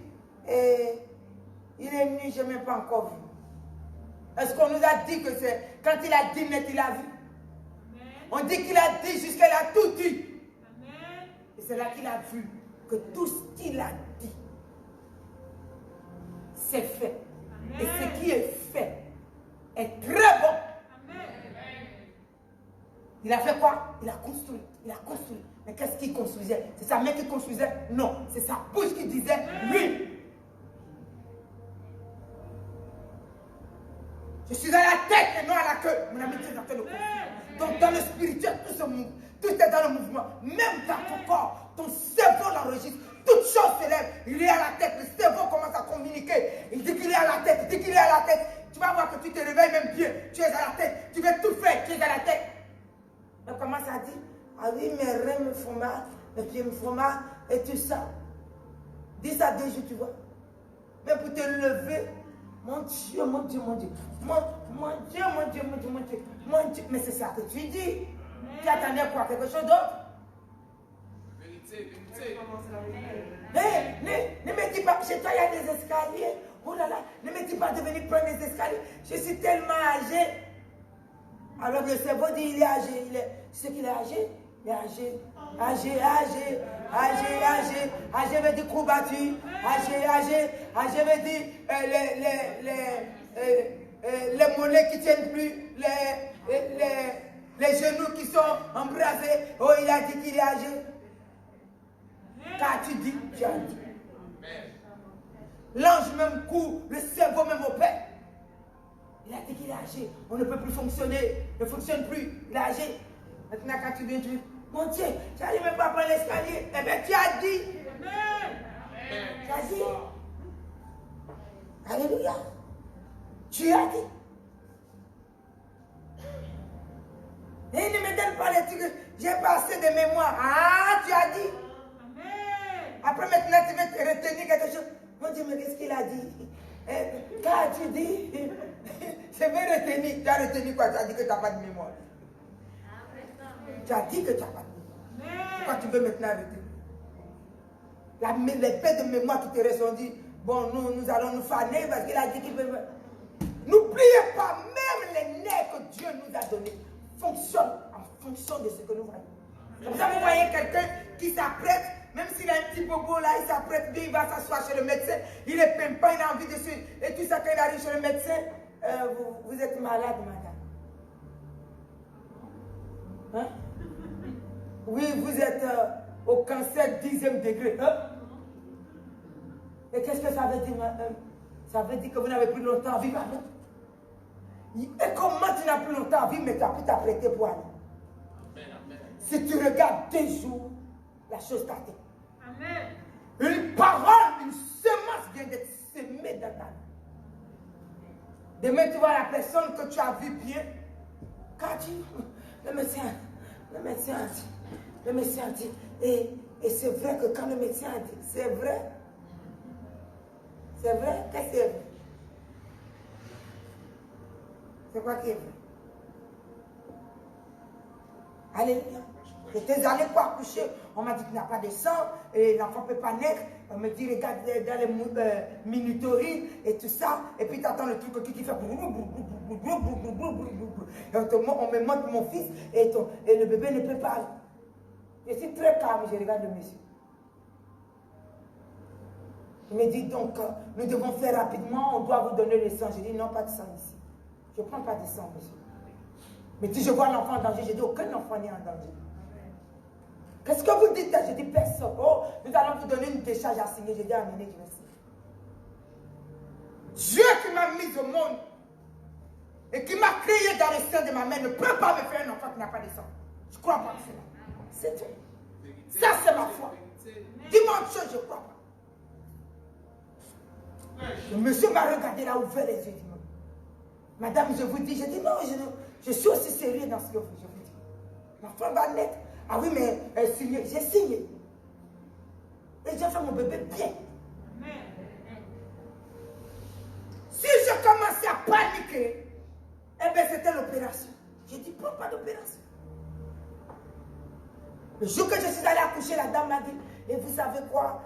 et il est venu, je n'ai même pas encore vu. Est-ce qu'on nous a dit que c'est, quand il a dit net, il a vu? On dit qu'il a dit jusqu'à il a tout dit. Et c'est là qu'il a vu que tout ce qu'il a dit, c'est fait. Et ce qui est fait est très bon. Il a fait quoi? Il a construit. Il a construit. Mais qu'est-ce qu'il construisait? C'est sa main qui construisait? Non. C'est sa bouche qui disait oui. Je suis à la tête et non à la queue. Mon ami, tu es en train de construire. Donc dans le spirituel, tout se mouve. Tout est dans le mouvement. Même dans ton corps, ton cerveau l'enregistre. Toute chose se lève. Il est à la tête. Le cerveau commence à communiquer. Il dit qu'il est à la tête. Il dit qu'il est à la tête. Tu vas voir que tu te réveilles même bien. Tu es à la tête. Tu veux tout faire. Tu es à la tête. On commence à dire, ah oui, mes reins me font mal, mes pieds me font mal, et tout ça. Dis ça 2 jours, tu vois. Mais pour te lever, mon Dieu, mon Dieu, mon Dieu, mon Dieu, mon Dieu, mon Dieu, mon Dieu, mon Dieu. Mais c'est ça que tu dis. Tu attendais quoi? Quelque chose d'autre? Vérité, vérité. Ne me dis pas, chez toi il y a des escaliers. Oh là là, ne me dis pas de venir prendre les escaliers. Je suis tellement âgé. Alors le cerveau dit il est âgé. C'est qu'il est âgé. Il est âgé. Âgé veut dire courbature. Âgé veut dire les mollets qui ne tiennent plus. Les genoux qui sont embrasés. Oh, il a dit qu'il est âgé. Car tu dis, tu as dit. L'ange même court, le cerveau même opère. Il a dit qu'il est âgé. On ne peut plus fonctionner. Il ne fonctionne plus. Il est âgé. Maintenant, quand tu viens, tu dis, mon Dieu, tu n'arrives même pas à prendre l'escalier. Eh bien, tu as dit. Tu as dit. Alléluia. Tu as dit. Et il ne me donne pas les trucs. J'ai passé de mémoire. Ah, tu as dit. Après, maintenant, tu veux te retenir quelque chose. Mon Dieu, mais qu'est-ce qu'il a dit? Qu'as-tu dit? Je vais retenir. Tu as retenu quoi? Tu as dit que tu n'as pas de mémoire. Tu as dit que tu n'as pas de mémoire. Pourquoi tu veux maintenant arrêter? Les paix de mémoire qui te restent ont dit, bon, nous allons nous faner parce qu'il a dit qu'il veut. N'oubliez pas, même les nerfs que Dieu nous a donnés fonctionnent en fonction de ce que nous voyons. Comme ça, vous voyez quelqu'un qui s'apprête, même s'il a un petit bobo là, il s'apprête bien, il va s'asseoir chez le médecin, il est pimpant, il a envie de suivre. Et tout ça, quand il arrive chez le médecin, vous êtes malade, madame. Hein? Oui, vous êtes au cancer 10e degré. Hein? Et qu'est-ce que ça veut dire, madame? Ça veut dire que vous n'avez plus longtemps à vivre. Et comment tu n'as plus longtemps à vivre, mais tu as pu t'apprêter pour aller. Amen, amen. Si tu regardes 2 jours, la chose t'atteint. Amen. Une parole, une semence vient d'être semée dans ta vie. Demain, tu vois la personne que tu as vue bien. Quand tu... Le médecin a dit. Et c'est vrai que quand le médecin a dit, c'est vrai. C'est vrai, qu'est-ce que c'est vrai? C'est quoi qui est vrai? Alléluia. J'étais allé pour accoucher, on m'a dit qu'il n'y a pas de sang, et l'enfant ne peut pas naître. On me dit, regarde dans les minuteries et tout ça, et puis tu attends le truc qui fait. Et on me montre mon fils, et le bébé ne peut pas. Je suis très calme, je regarde le monsieur. Il me dit donc, nous devons faire rapidement, on doit vous donner le sang. Je dis non, pas de sang ici. Je ne prends pas de sang, monsieur. Mais si je vois l'enfant en danger, je dis aucun enfant n'est en danger. Qu'est-ce que vous dites? Je dis personne. Oh, nous allons vous donner une décharge à signer. Je dis amenez, je vais signer. Dieu qui m'a mis au monde et qui m'a créé dans le sein de ma mère ne peut pas me faire un enfant qui n'a pas de sang. Je ne crois pas à cela. C'est tout. Ça, c'est ma foi. Dis-moi une chose, je ne crois pas. Le monsieur m'a regardé, il a ouvert les yeux. Il dit, madame, je vous dis, je dis non, je suis aussi sérieux dans ce que je vous dis. L'enfant va naître. Ah oui, mais j'ai signé. Et j'ai fait mon bébé bien. Si je commençais à paniquer, eh bien c'était l'opération. J'ai dit, prends pas d'opération. Le jour que je suis allée accoucher, la dame m'a dit, et vous savez quoi,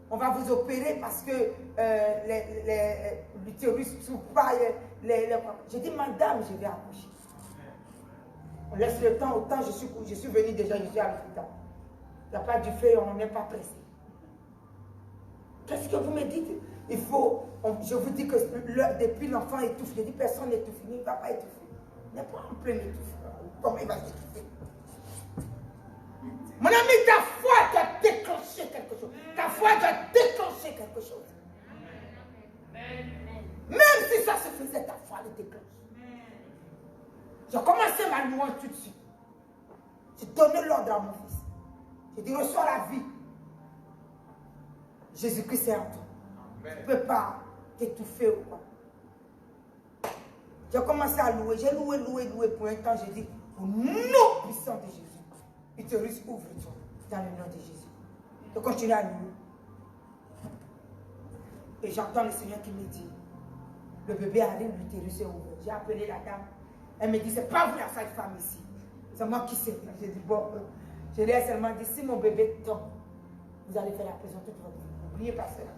on va vous opérer parce que l'utérus ne s'ouvre pas. J'ai dit, madame, je vais accoucher. On laisse le temps, autant je suis venu déjà, je suis à l'hôpital. Il n'y a pas du feu, on n'est pas pressé. Qu'est-ce que vous me dites? Il faut, je vous dis que depuis l'enfant étouffe, je dis personne n'étouffe, il ne va pas étouffer. Il n'est pas en plein étouffe. Comment il va s'étouffer? Mon ami, ta foi doit déclencher quelque chose. Ta foi doit déclencher quelque chose. Même si ça se faisait, ta foi le déclenche. J'ai commencé ma louange tout de suite. J'ai donné l'ordre à mon fils. J'ai dit, reçois la vie. Jésus-Christ est en toi. Tu ne peux pas t'étouffer ou quoi. J'ai commencé à louer. J'ai loué pour un temps. J'ai dit, au nom puissant de Jésus, utérus, ouvre-toi dans le nom de Jésus. Je continue à louer. Et j'entends le Seigneur qui me dit, le bébé arrive, l'utérus est ouvert. J'ai appelé la dame. Elle me dit, c'est pas vous la sage-femme ici. C'est moi qui sais. J'ai dit, bon, je lui ai seulement dit, si mon bébé tombe, vous allez faire la prison toute votre vie. N'oubliez pas cela.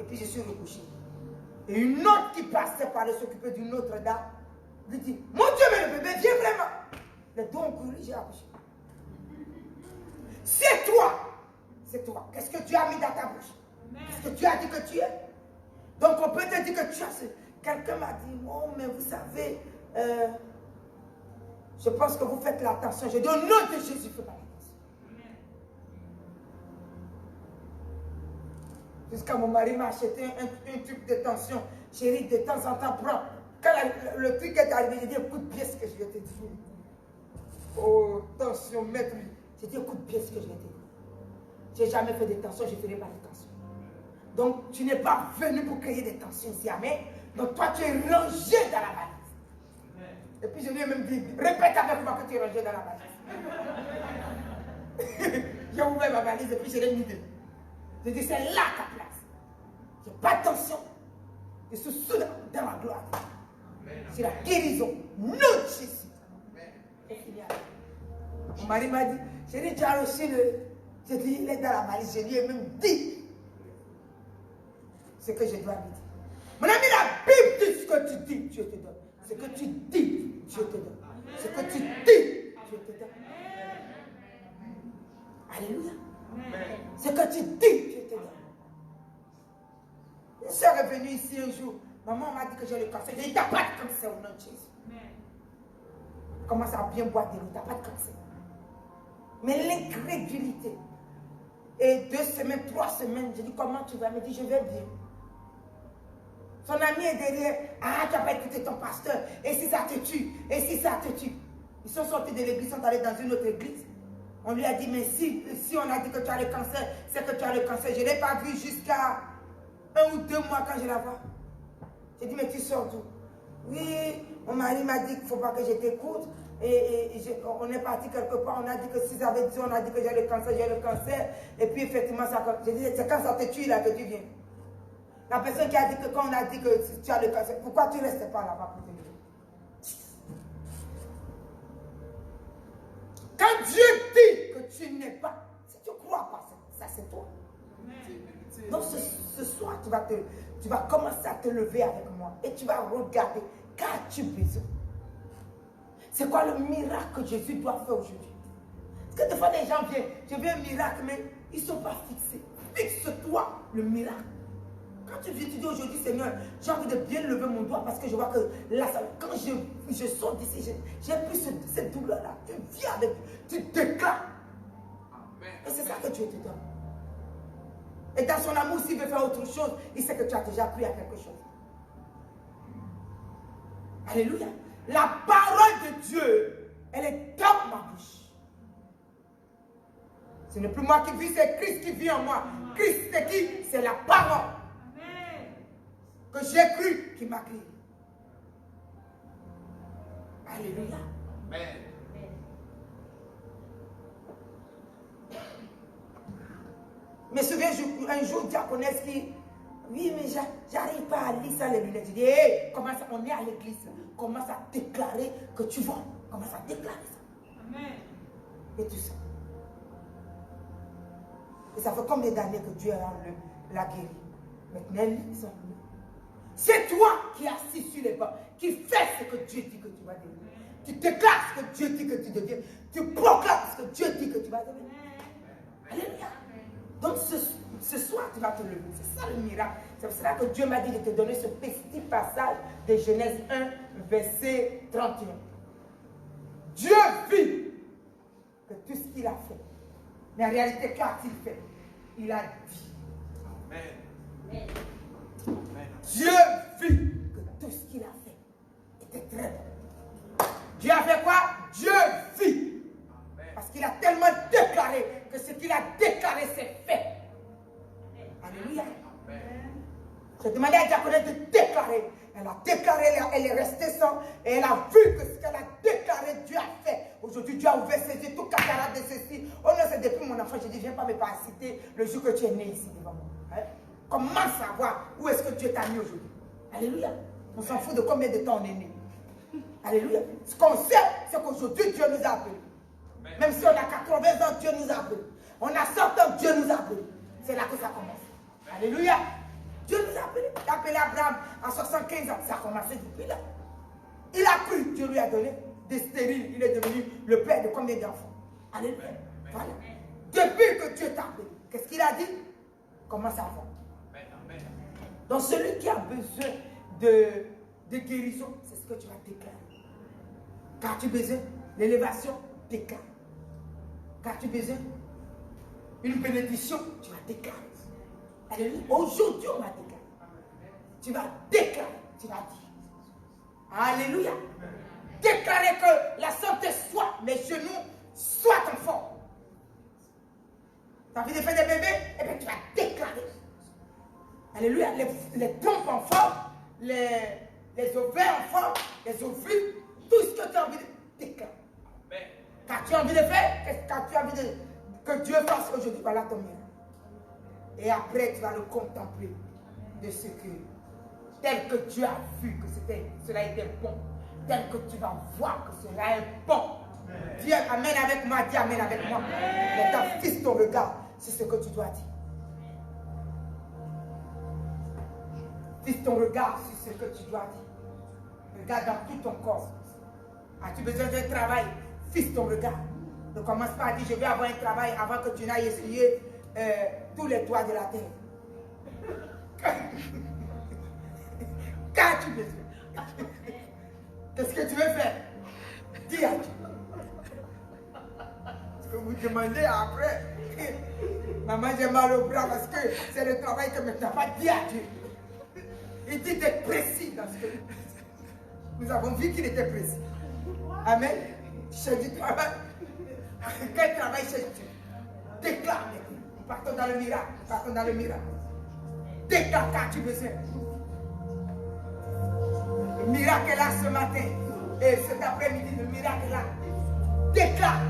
Et puis je suis recouché. Et une autre qui passait par aller s'occuper d'une autre dame, lui dit, mon Dieu, mais le bébé vient vraiment. Les deux ont couru, j'ai accouché. C'est toi. C'est toi. Qu'est-ce que tu as mis dans ta bouche? Qu'est-ce que tu as dit que tu es? Donc on peut te dire que tu as... Quelqu'un m'a dit, oh, mais vous savez, je pense que vous faites l'attention. Je dis, au nom de Jésus, fais pas l'attention. Jusqu'à mon mari m'a acheté un tube de tension. Chérie, de temps en temps, prends. Quand le truc est arrivé, j'ai dit, écoute bien ce que je vais te dire. Oh, tension, maître. J'ai dit, écoute bien ce que je vais te dire. Je n'ai jamais fait de tension, je ne ferai pas de tension. Donc, tu n'es pas venu pour créer des tensions ici, amen. Donc, toi, tu es rangé dans la valise. Et puis, je lui ai même dit, répète avec moi que tu es rangé dans la valise. J'ai ouvert ma valise et puis je l'ai mis dedans. J'ai dit, c'est là ta place. Je n'ai pas de tension. Je suis soudain dans ma gloire. C'est la guérison. Non, Jésus. Mon mari m'a dit, j'ai dit, tu as reçu le... J'ai dit, il est dans la valise. Je lui ai même dit ce que je dois lui dire. Mon ami, la Bible dit ce que tu dis, Dieu te donne. Ce que tu dis, Dieu te donne. Ce que tu dis, Dieu te donne. Alléluia. Ce que tu dis, Dieu te donne. Une soeur est venue ici un jour. Maman m'a dit que j'ai le cancer. J'ai dit, t'as pas de cancer au nom de Jésus. Commence à bien boire de l'eau, t'as pas de cancer. Mais l'incrédulité. Et 2 semaines, 3 semaines, j'ai dit, comment tu vas? Elle me dit, je vais bien. Ton ami est derrière. Ah, tu n'as pas écouté ton pasteur. Et si ça te tue? Et si ça te tue? Ils sont sortis de l'église, sont allés dans une autre église. On lui a dit, mais si on a dit que tu as le cancer, c'est que tu as le cancer. Je ne l'ai pas vu jusqu'à 1 ou 2 mois quand je la vois. J'ai dit, mais tu sors d'où? Oui, mon mari m'a dit qu'il ne faut pas que je t'écoute. On est parti quelque part, on a dit que si j'avais dit, on a dit que j'ai le cancer. Et puis effectivement, j'ai dit, c'est quand ça te tue là que tu viens. La personne qui a dit que quand on a dit que tu as le cancer, pourquoi tu ne restes pas là-bas pour te dire? Quand Dieu dit que tu n'es pas, si tu ne crois pas, ça c'est toi. Donc ce soir, tu vas commencer à te lever avec moi et tu vas regarder. Qu'as-tu besoin? C'est quoi le miracle que Jésus doit faire aujourd'hui? Parce que des fois, les gens viennent, je veux un miracle, mais ils ne sont pas fixés. Fixe-toi le miracle. Quand tu viens, tu dis aujourd'hui, Seigneur, j'ai envie de bien lever mon doigt parce que je vois que là, quand je sors d'ici, j'ai plus cette douleur-là. Tu viens avec, tu déclares. Et c'est ça que Dieu te donne. Et dans son amour, s'il veut faire autre chose, il sait que tu as déjà pris à quelque chose. Alléluia. La parole de Dieu, elle est dans ma bouche. Ce n'est plus moi qui vis, c'est Christ qui vit en moi. Christ, c'est qui? C'est la parole que j'ai cru qui m'a créé. Alléluia. Amen. Je me souviens un jour, diaconesse qui... Oui, mais j'arrive pas à lire ça les lunettes. Je dis, hey, commence, on est à l'église. Commence à déclarer que tu vois. Commence à déclarer ça. Amen. Et tout ça. Et ça fait combien d'années que Dieu l'a guéri? Maintenant, ils sont venus. C'est toi qui es assis sur les bancs, qui fais ce que Dieu dit que tu vas devenir. Tu déclares ce que Dieu dit que tu deviens. Tu proclames ce que Dieu dit que tu vas devenir. Alléluia. Donc ce soir, tu vas te lever. C'est ça le miracle. C'est pour cela que Dieu m'a dit de te donner ce petit passage de Genèse 1, verset 31. Dieu vit que tout ce qu'il a fait. Mais en réalité, qu'a-t-il fait? Il a dit. Amen. Amen. Dieu vit que tout ce qu'il a fait était très bon. Dieu a fait quoi? Dieu vit. Parce qu'il a tellement déclaré que ce qu'il a déclaré, c'est fait. Alléluia. J'ai demandé à Diaconette de déclarer. Elle a déclaré, elle est restée sans. Et elle a vu que ce qu'elle a déclaré, Dieu a fait. Aujourd'hui, Dieu a ouvert ses yeux, tout camarade de ceci. Oh non, c'est depuis mon enfant. Je dis, viens pas me citer le jour que tu es né ici devant moi. Hein? Commence à voir où est-ce que Dieu t'a mis aujourd'hui. Alléluia. On s'en fout de combien de temps on est né. Alléluia. Ce qu'on sait, c'est qu'aujourd'hui, Dieu nous a appelés. Même si on a 80 ans, Dieu nous a appelés. On a 100 ans, Dieu nous a appelés. C'est là que ça commence. Alléluia. Dieu nous a appelés. Il a appelé Abraham à 75 ans. Ça a commencé depuis là. Il a cru. Dieu lui a donné des stériles. Il est devenu le père de combien d'enfants? Alléluia. Voilà. Depuis que Dieu t'a appelé, qu'est-ce qu'il a dit? Commence à voir. Donc celui qui a besoin de guérison, c'est ce que tu vas déclarer. Car tu as besoin d'élévation, déclare. Car tu as besoin une bénédiction, tu vas déclarer. Alléluia. Aujourd'hui, on va déclarer. Tu vas déclarer, tu vas dire. Alléluia. Déclarer que la santé soit, mes genoux soient en forme. Tu as envie de faire des bébés? Eh bien, tu vas déclarer. Alléluia. Les trompes en forme, les ovaires en forme, les ovules, tout ce que tu as envie de déclarer. Car tu as envie de faire, car tu as envie que Dieu fasse aujourd'hui, voilà ton miracle. Et après, tu vas le contempler de ce que, tel que Dieu a vu que cela était bon, tel que tu vas voir que cela est bon. Dis Amen avec moi, dis Amen avec moi. Maintenant, fixe ton regard, c'est ce que tu dois dire. Fixe ton regard sur ce que tu dois dire. Regarde dans tout ton corps. As-tu besoin d'un travail? Fixe ton regard. Ne commence pas à dire je vais avoir un travail avant que tu n'ailles essayer tous les toits de la terre. Qu'as-tu besoin? Qu'est-ce que tu veux faire? Dis à Dieu. Ce que vous demandez après. Maman, j'ai mal au bras parce que c'est le travail que tu n'as pas dit à Dieu. Il dit d'être précis dans ce que nous avons vu qu'il était précis. Amen. Chef du travail. Quel travail cherches-tu? Déclare. Partons dans le miracle. Partons dans le miracle. Déclare car tu besoin. Le miracle est là ce matin. Et cet après-midi, le miracle est là. Déclare.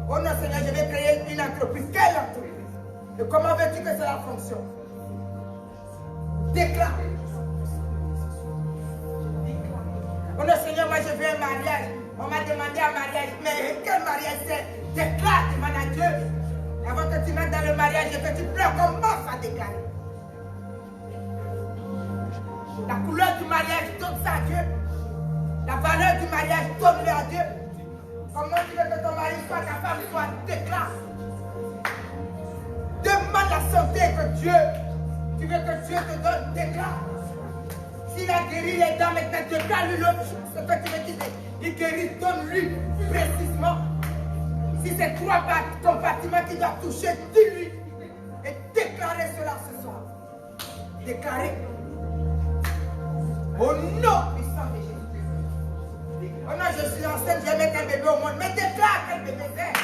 Oh non, Seigneur, je vais créer une entreprise. Quelle entreprise? Et comment veux-tu que cela fonctionne? Déclare. Oh non, Seigneur, moi je veux un mariage. On m'a demandé un mariage. Mais quel mariage c'est? Déclare, demande à Dieu. Avant que tu mettes dans le mariage et que tu pleures, commence à déclarer. La couleur du mariage, donne ça à Dieu. La valeur du mariage, donne-le à Dieu. Comment tu veux que ton mari soit, ta femme soit? Déclare. Demande la santé que Dieu, tu veux que Dieu te donne, déclare. S'il a guéri les dents, maintenant déclare-lui l'autre chose. Ce que tu veux dire, il guérit, donne-lui précisément. Si c'est 3 compartiments qu'il doit toucher, dis-lui. Et déclarez cela ce soir. Déclarez. Au nom puissant de Jésus. Oh non, je suis enceinte, je vais mettre un bébé au monde. Mais déclare quel bébé c'est.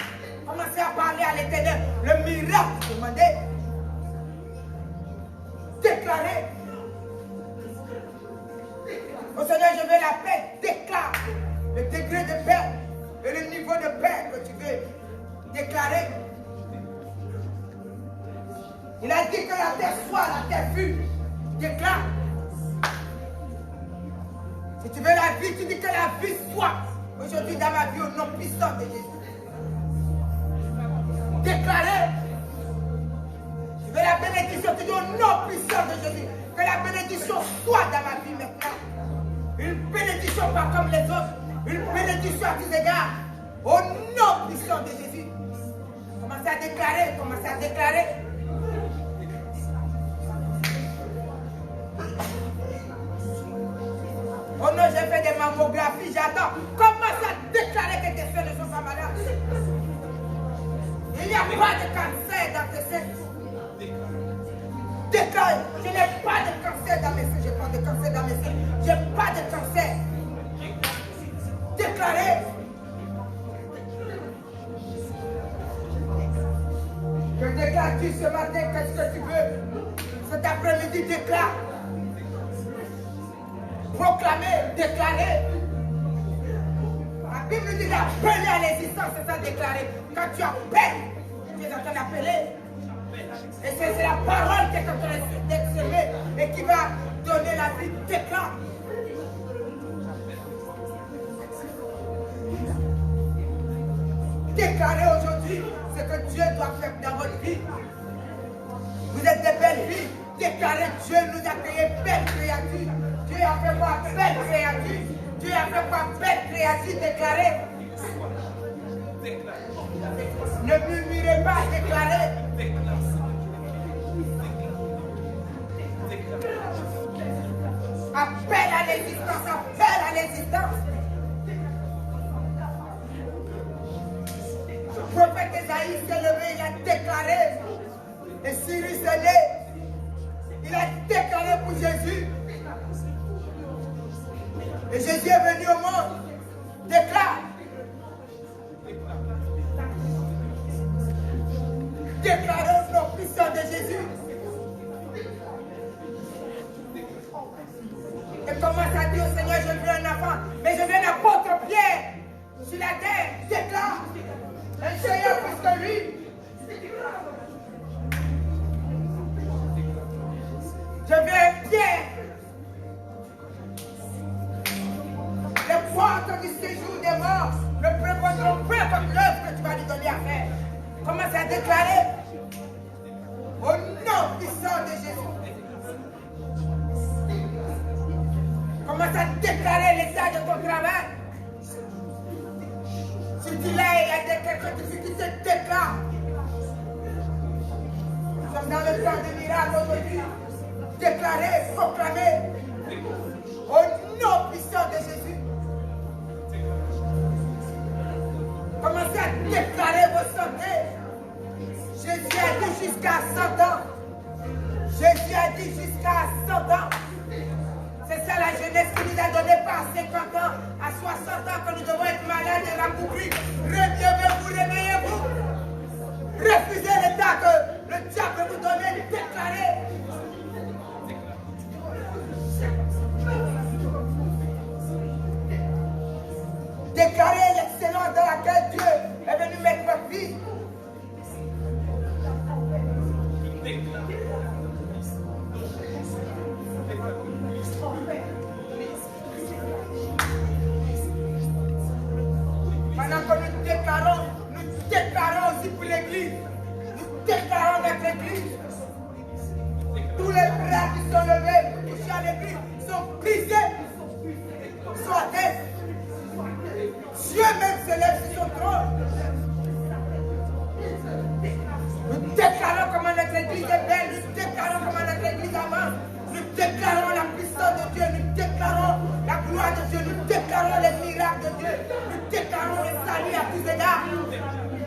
Commencez à parler à l'Éternel. Le miracle, demandez. Déclarez. Au Seigneur, je veux la paix. Déclare le degré de paix et le niveau de paix que tu veux déclarer. Il a dit que la terre soit, la terre fut. Déclare. Si tu veux la vie, tu dis que la vie soit. Aujourd'hui dans ma vie, au nom puissant de Jésus. Déclarez. Tu veux la bénédiction, tu dis au nom puissant de Jésus. Que la bénédiction soit dans ma vie maintenant. Une bénédiction pas comme les autres. Une bénédiction à tous égards. Au nom puissant de Jésus. Commencez à déclarer, commencez à déclarer. Oh non, j'ai fait des mammographies, j'attends. Commence à déclarer que tes seins ne sont pas malades. Il n'y a pas de cancer dans tes seins. Déclare, je n'ai pas de cancer dans mes seins, j'ai pas de cancer dans mes seins. Je n'ai pas de cancer. Déclarez. Je déclare tu ce matin, qu'est-ce que tu veux? Cet après-midi, déclare. Proclamer, déclarer. La Bible dit d'appeler à l'existence, c'est ça déclarer. Quand tu appelles, tu es en train d'appeler. Et c'est la parole qui est en train d'exprimer et qui va donner la vie. Déclare. Déclarez aujourd'hui ce que Dieu doit faire dans votre vie. Vous êtes des belles filles. Déclarez, Dieu nous a créé belles créatures. Dieu a fait quoi? Belle créature. Dieu a fait quoi? Belle créature. Déclarez. Ne murmurez pas, déclarez. Appelle à l'existence, appelle à l'existence. Le prophète Esaïe s'est levé, il a déclaré. Et Cyrus est né. Il a déclaré pour Jésus. Et Jésus est venu au monde. Déclare. Déclarez au nom puissant de Jésus. Et commence à dire au Seigneur, je veux un enfant. Mais je veux l'apôtre Pierre sur la terre. Déclare. Un Seigneur plus que lui. Je veux un Pierre. Les portes du séjour des morts ne prévoiront pas comme l'œuvre que tu vas lui donner à faire. Commence à déclarer au nom puissant de Jésus. Commence à déclarer l'état de ton travail. Si tu l'as, il y a quelque chose qui te déclare. Nous sommes dans le temps des miracles aujourd'hui. Déclarer, proclamer au nom puissant de Jésus. Commencez à déclarer vos santé. Jésus a dit jusqu'à 100 ans. Jésus a dit jusqu'à 100 ans. C'est ça la jeunesse qui nous a donné pas à 50 ans, à 60 ans que nous devons être malades et rabougris. Réveillez-vous, réveillez-vous. Refusez l'état que le diable vous donne, déclarez. Déclarez l'excellence dans laquelle Dieu est venu mettre votre vie. Pendant que nous déclarons aussi pour l'Église. Nous déclarons notre Église. Tous les bras qui sont levés pour toucher à l'Église sont brisés. Sont à terre. Dieu même se lève sur son trône. Nous déclarons comment notre Église est belle. Nous déclarons comment notre Église avance. Nous déclarons la puissance de Dieu. Nous déclarons la gloire de Dieu. Nous déclarons les miracles de Dieu. Nous déclarons le salut à tous égards.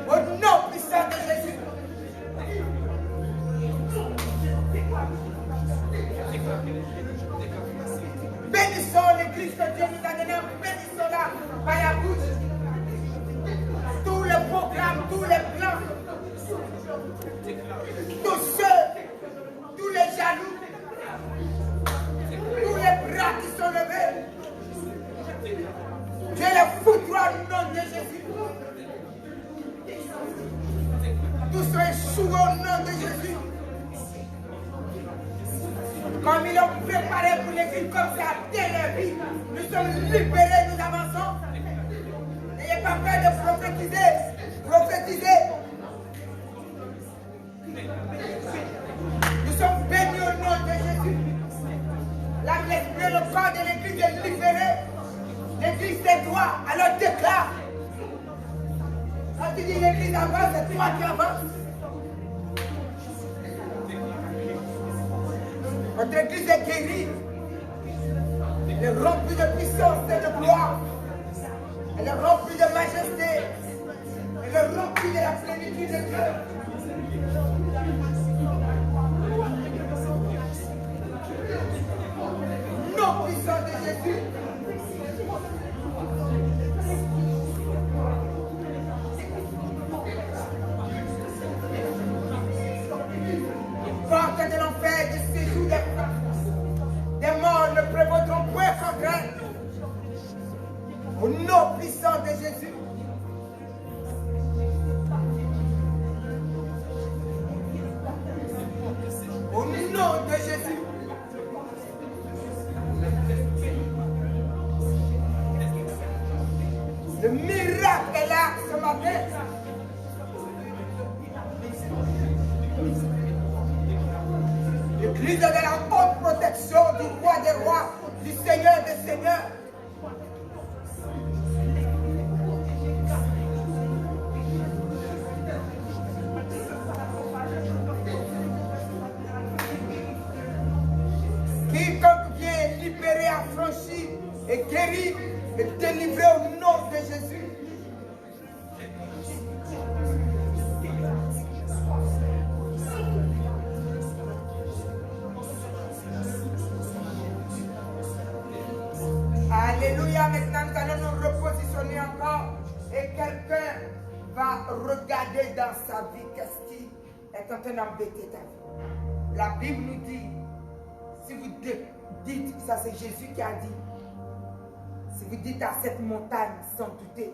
Au nom puissant de Jésus. Bénissons l'Église que Dieu nous a donnée. Bénissons-la par la bouche. Tous les programmes, tous les plans, tous ceux, tous les jaloux, tous les bras qui sont levés, Dieu les foudroie au nom de Jésus. Tous sont échoués au nom de Jésus. Comme ils l'ont préparé pour l'Église, comme c'est à télévis, nous sommes libérés, nous avançons. N'ayez pas peur de prophétiser. Prophétiser. Nous sommes bénis au nom de Jésus. L'âme, l'esprit, le corps de l'Église est libéré. L'Église des droits, alors déclare. Quand tu dis l'Église avance, c'est toi qui avances. Notre Église est guérie. Elle est remplie de puissance et de gloire. Elle est remplie de majesté. Elle est remplie de la plénitude de Dieu. Nom puissant de Jésus. Porte de l'enfer, de séjour des morts ne prévaudront point contre elle. Au nom puissant de Jésus. Au nom de Jésus. Le miracle est là ce matin. L'Église est de la haute protection du roi des rois, du Seigneur des seigneurs. Quiconque vient libéré, affranchi et guéri et délivré au nom de Jésus. Alléluia, maintenant nous allons nous repositionner encore et quelqu'un va regarder dans sa vie qu'est-ce qui est en train d'embêter ta vie. La Bible nous dit, si vous dites, ça c'est Jésus qui a dit, si vous dites à cette montagne sans douter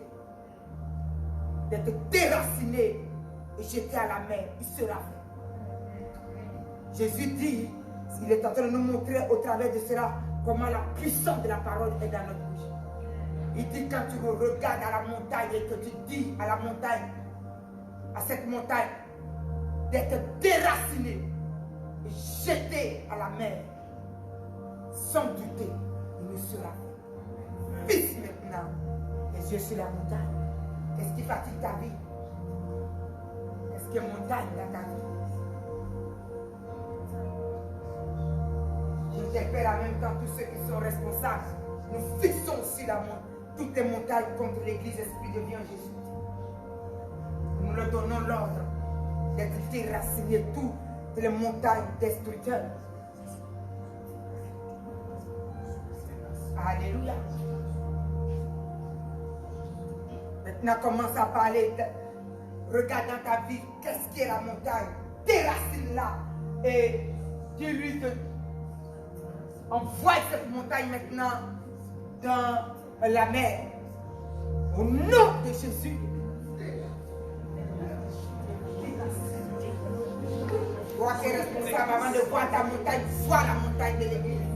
d'être déraciné et jeté à la mer, il sera fait. Jésus dit, il est en train de nous montrer au travers de cela comment la puissance de la parole est dans notre bouche. Il dit quand tu regardes à la montagne et que tu dis à la montagne, à cette montagne, d'être déraciné et jeté à la mer, sans douter, il nous sera fait. Fixe maintenant les yeux sur la montagne. Qu'est-ce qui fatigue ta vie? Qu'est-ce qui est montagne dans ta vie? J'interpelle en même temps tous ceux qui sont responsables. Nous fixons aussi toutes les montagnes contre l'Église Esprit de vie en Jésus. Nous leur donnons l'ordre d'être déracinés, C'est les montagnes destructeurs. Alléluia. Maintenant, commence à parler. Regarde dans ta vie, qu'est-ce qui est la montagne? Déracine-la. Et dis-lui de envoie cette montagne maintenant dans la mer. Au nom de Jésus. Toi qui es responsable avant de voir ta montagne, vois la montagne de l'église.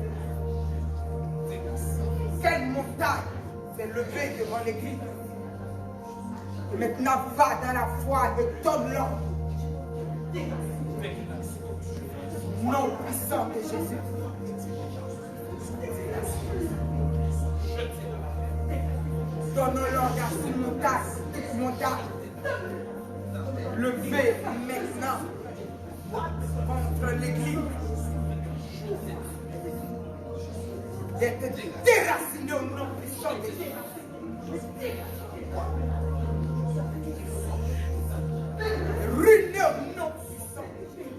Quelle montagne s'est levée devant l'église? Et maintenant, va dans la foi et donne l'ordre. Nom puissant de Jésus. Donne l'ordre à cette montagne. Levez maintenant contre l'église. D'être déraciné au nom puissant de Jésus. Ruiné au nom puissant de Jésus.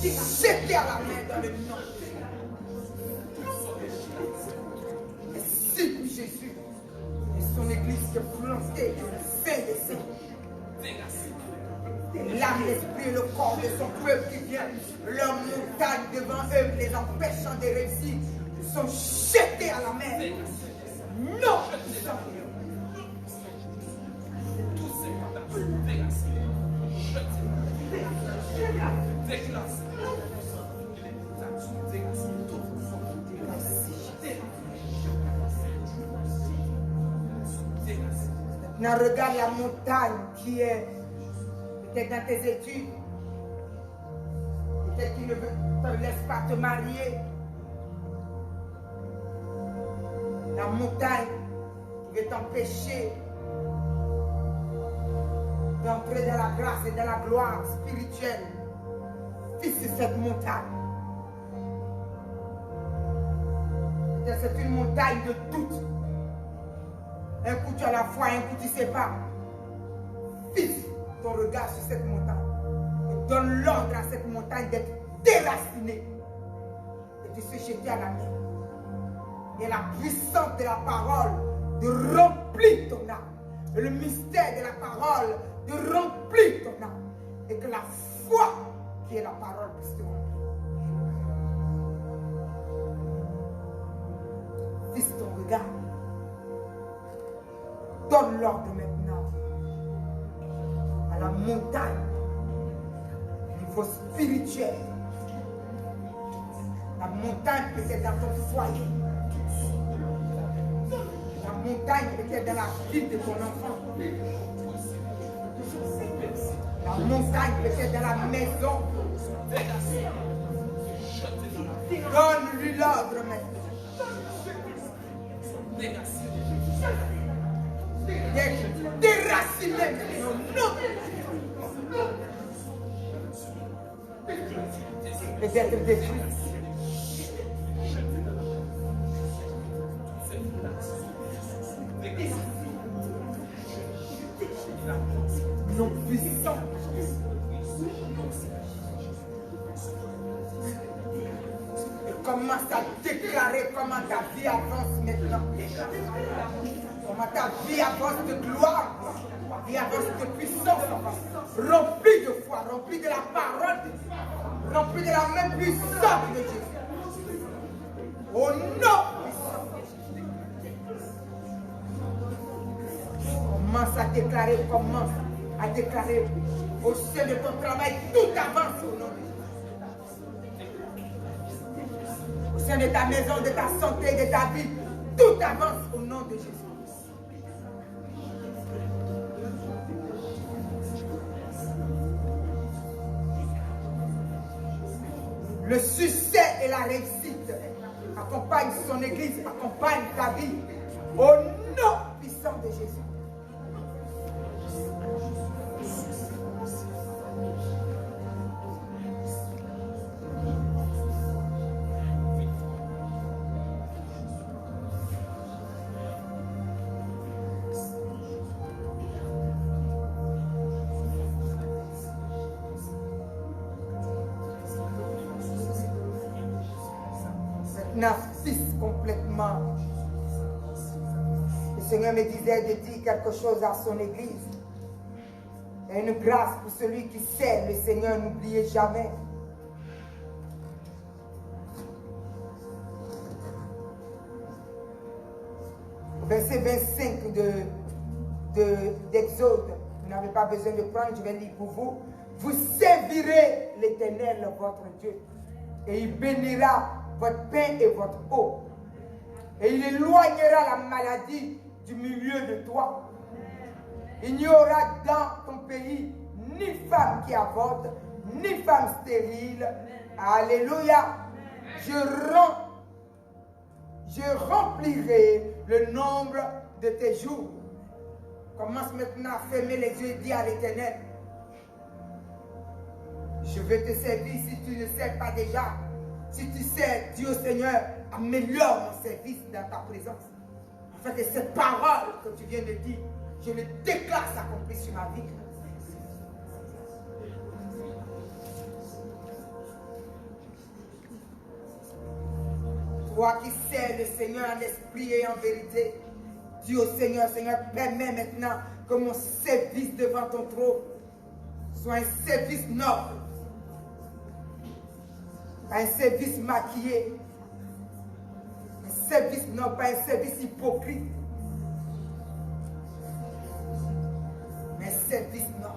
Jeté à la main dans le nom. Et si Jésus et son église se planter dans le feu de ses l'âme, l'esprit et le corps de son peuple qui vient, leur montagne devant eux, les empêchant de réussir, sont jetés à la mer. Non! Maintenant, regarde la montagne qui est peut-être dans tes études, peut-être qui ne te laisse pas te marier. La montagne qui veut t'empêcher d'entrer dans la grâce et dans la gloire spirituelle. Fils de cette montagne. C'est une montagne de doute. Un coup tu as la foi, un coup tu ne sais pas. Fixe ton regard sur cette montagne. Et donne l'ordre à cette montagne d'être déracinée. Et de se jeter à la mer. Et la puissance de la parole de remplir ton âme. Et le mystère de la parole de remplir ton âme. Et que la foi qui est la parole puisse te remplir. Fixe ton regard. Donne l'ordre maintenant à la montagne au niveau spirituel. La montagne peut-être dans ton foyer. La montagne peut-être dans la vie de ton enfant. La montagne peut-être dans la maison. Donne-lui l'ordre maintenant. D'être déraciné et d'être détruit. Non puissant. Et commence à déclarer comment ta vie avance maintenant. Comment ta vie avance de gloire, ta vie avance de puissance, remplie de foi, remplie de la parole de Dieu, remplie de la main puissante de Jésus. Au nom puissant de Jésus. Commence à déclarer au sein de ton travail, tout avance au nom de Jésus. Au sein de ta maison, de ta santé, de ta vie, tout avance au nom de Jésus. Le succès et la réussite accompagnent son église, accompagnent ta vie. Au nom puissant de Jésus. Maintenant, fixe complètement. Le Seigneur me disait de dire quelque chose à son église. Il y a une grâce pour celui qui sait le Seigneur, n'oubliez jamais. Verset 25 d'Exode, vous n'avez pas besoin de prendre, je vais lire pour vous. Vous servirez l'Éternel, votre Dieu, et il bénira votre pain et votre eau. Et il éloignera la maladie du milieu de toi. Il n'y aura dans ton pays ni femme qui avorte, ni femme stérile. Alléluia. Je remplirai le nombre de tes jours. Commence maintenant à fermer les yeux et dis à l'Éternel, je veux te servir si tu ne sais pas déjà. Si tu sais, Dieu Seigneur, améliore mon service dans ta présence. Afin que cette parole que tu viens de dire, je le déclare s'accomplir sur ma vie. Toi qui sais le Seigneur en esprit et en vérité, dis au Seigneur, Seigneur, permets maintenant que mon service devant ton trône soit un service noble, un service maquillé, un service noble, pas un service hypocrite, mais un service noble.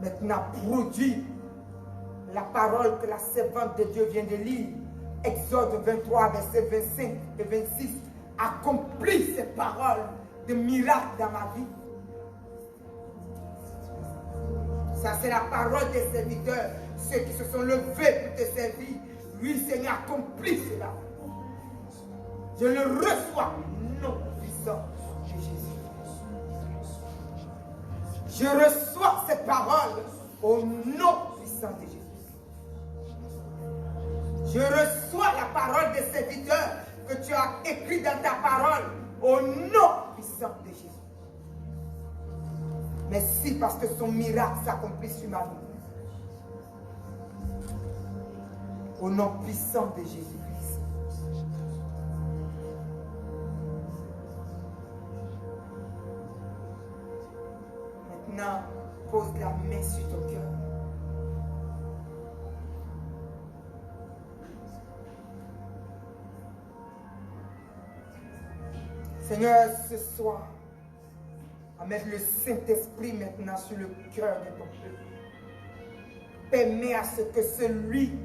Maintenant, produit la parole que la servante de Dieu vient de lire. Exode 23, versets 25 et 26. Accomplis ces paroles de miracle dans ma vie. Ça, c'est la parole des serviteurs, ceux qui se sont levés pour te servir. Oui, Seigneur, accomplis cela. Je le reçois, nom puissant de Jésus. Je reçois cette parole au nom puissant de Jésus. Je reçois la parole des serviteurs que tu as écrit dans ta parole au nom puissant de Jésus. Merci parce que son miracle s'accomplit sur ma vie. Au nom puissant de Jésus-Christ. Maintenant, pose la main sur ton cœur. Seigneur, ce soir, à mettre le Saint-Esprit maintenant sur le cœur de ton peuple. Permets à ce que celui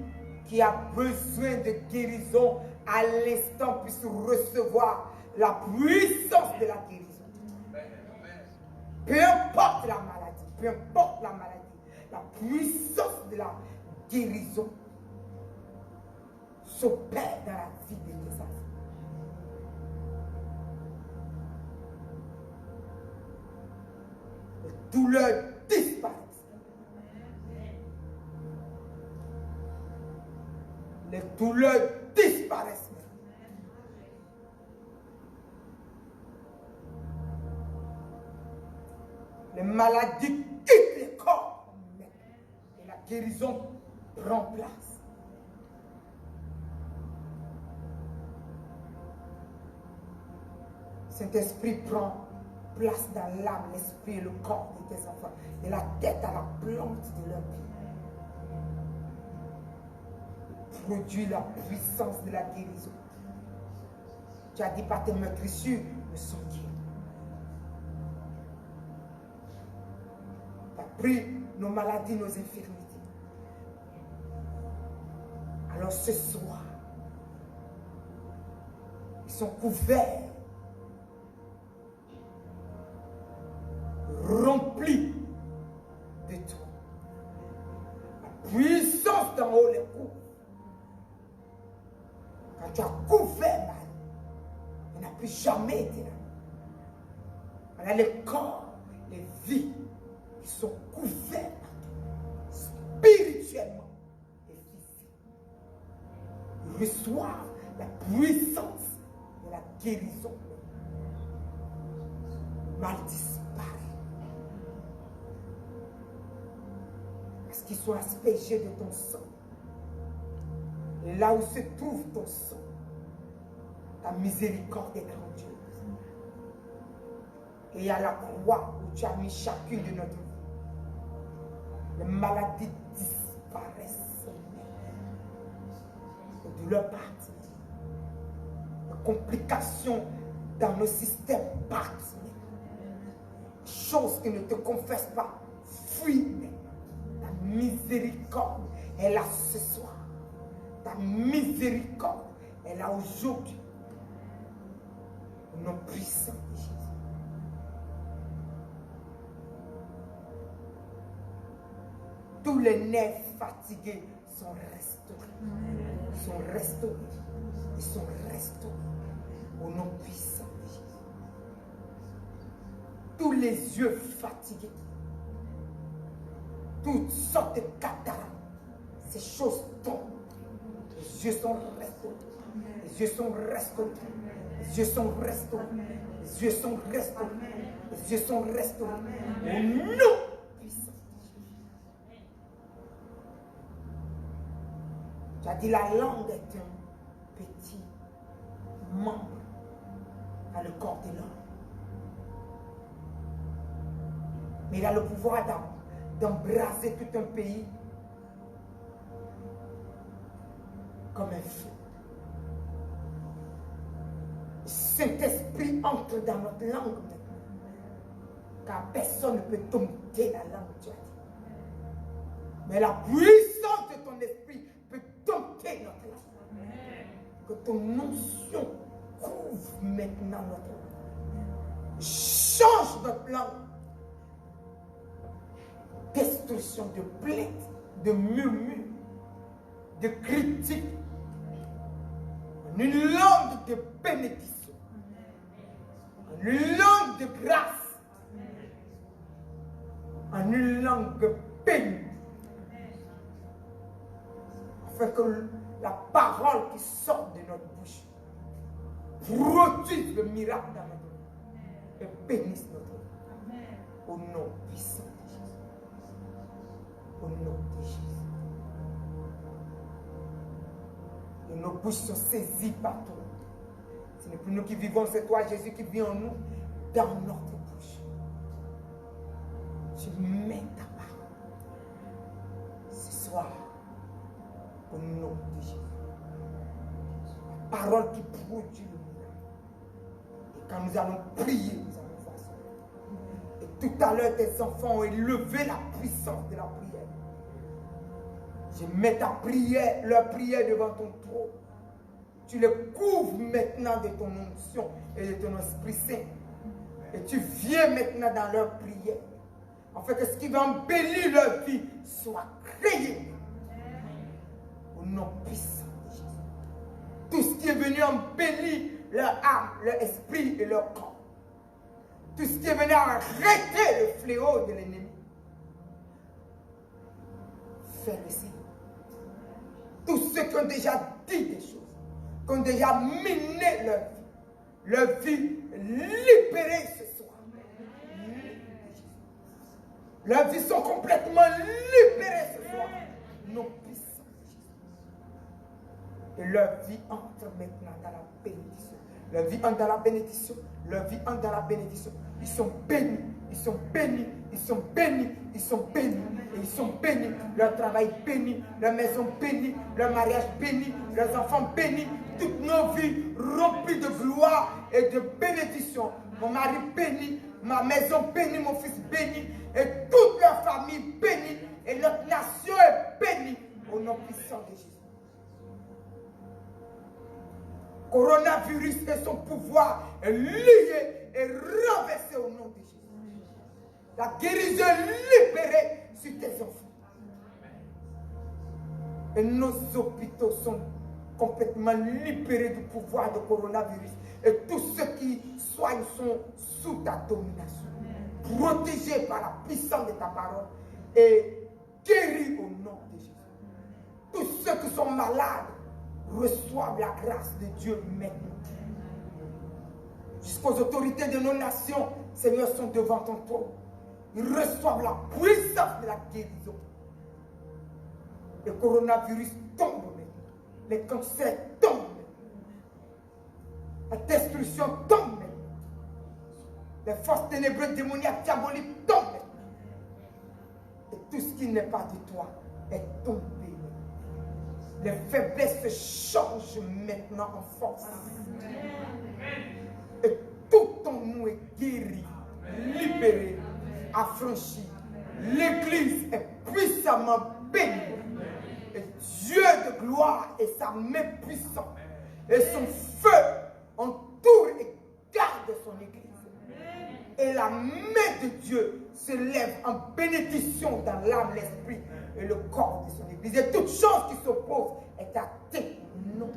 qui a besoin de guérison à l'instant puisse recevoir la puissance de la guérison. Peu importe la maladie, la puissance de la guérison s'opère dans la vie de tes enfants. Les douleurs disparaissent. Les douleurs disparaissent. Les maladies quittent les corps. Et la guérison prend place. Saint-Esprit prend place dans l'âme, l'esprit et le corps de tes enfants. De la tête à la plante de leur pied. Produit la puissance de la guérison. Tu as dit par tes meurtrissures, me sont guéris. Tu as pris nos maladies, nos infirmités. Alors ce soir, ils sont couverts, remplis de toi. La puissance d'en haut les couvre. Quand tu as couvert mal, il n'a plus jamais été là. Voilà les corps, les vies qui sont couverts par toi, spirituellement et physiquement. Ils reçoivent la puissance de la guérison. Mal disparaît. qu'ils soient aspergés de ton sang. Et là où se trouve ton sang, ta miséricorde est grandiose. Et à la croix où tu as mis chacune de notre vie, les maladies disparaissent. Les douleurs partent. Les complications dans nos systèmes partent. Choses qui ne te confessent pas, fuis. Ta miséricorde est là ce soir. Ta miséricorde est là aujourd'hui. Au nom puissant de Jésus. Tous les nerfs fatigués sont restaurés. Ils sont restaurés. Ils sont restaurés. Au nom puissant de Jésus. Tous les yeux fatigués. Toutes sortes de cataractes. Ces choses tombent. Les yeux sont restaurés. Les yeux sont restaurés. Les yeux sont restaurés. Les yeux sont restaurés. Les yeux sont restaurés. Au nom puissant. Tu as dit la langue est un petit membre dans le corps de l'homme. Mais il a le pouvoir d'embraser tout un pays comme un feu. Le Saint-Esprit entre dans notre langue maintenant. Car personne ne peut dompter la langue, tu as dit. Mais la puissance de ton esprit peut dompter notre langue. Que ton onction couvre maintenant notre langue. Change notre langue. Destruction de plaintes, de murmures, de critiques. En une langue de bénédiction. En une langue de grâce. En une langue bénie. Afin que la parole qui sort de notre bouche produise le miracle dans notre vie et bénisse notre vie. Au nom puissant de Jésus. Au nom de Jésus. Et nos bouches sont saisies par toi. Ce n'est plus nous qui vivons, c'est toi, Jésus, qui vit en nous, dans notre bouche. Tu mets ta parole ce soir, au nom de Jésus. La parole qui produit le miracle. Et quand nous allons prier, nous allons voir ça. Et tout à l'heure, tes enfants ont élevé la puissance de la prière. Je mets ta prière, leur prière devant ton trône. Tu les couvres maintenant de ton onction et de ton Esprit Saint. Et tu viens maintenant dans leur prière. Afin que ce qui va embellir leur vie soit créé. Au nom puissant de Jésus. Tout ce qui est venu embellir leur âme, leur esprit et leur corps. Tout ce qui est venu arrêter le fléau de l'ennemi. Fais-le, Seigneur. Tous ceux qui ont déjà dit des choses, qui ont déjà miné leur vie libérée ce soir. Leurs vies sont complètement libérées ce soir. Non puissants. Et leur vie entre maintenant dans la bénédiction. Leur vie entre dans la bénédiction. Leur vie entre dans la bénédiction. Ils sont bénis. Ils sont bénis. Ils sont bénis. Ils sont bénis. Et ils sont bénis. Leur travail béni. Leur maison bénie. Leur mariage béni. Leurs enfants bénis. Toutes nos vies remplies de gloire et de bénédiction. Mon mari béni. Ma maison bénie. Mon fils béni. Et toute leur famille bénie. Et notre nation est bénie. Au nom puissant de Jésus. Coronavirus et son pouvoir est lié et renversé au nom de Jésus. La guérison est libérée sur tes enfants. Et nos hôpitaux sont complètement libérés du pouvoir du coronavirus. Et tous ceux qui soignent sont sous ta domination. Protégés par la puissance de ta parole et guéris au nom de Jésus. Tous ceux qui sont malades reçoivent la grâce de Dieu maintenant. Jusqu'aux autorités de nos nations, Seigneur, sont devant ton trône. Ils reçoivent la puissance de la guérison. Le coronavirus tombe maintenant. Les cancers tombent maintenant. La destruction tombe maintenant. Les forces ténébreuses, démoniaques, diaboliques tombent maintenant. Et tout ce qui n'est pas de toi est tombé maintenant. Les faiblesses changent maintenant en force. Et tout en nous est guéri, libéré, affranchi. L'Église est puissamment bénie. Et Dieu de gloire et sa main puissante et son feu entoure et garde son Église. Et la main de Dieu se lève en bénédiction dans l'âme, l'esprit et le corps de son Église. Et toute chose qui s'oppose est athée. Non.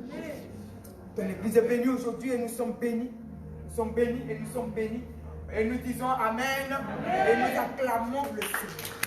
Ton Église est bénie aujourd'hui et nous sommes bénis. Nous sommes bénis et nous sommes bénis. Et nous disons Amen. Et nous acclamons le Seigneur.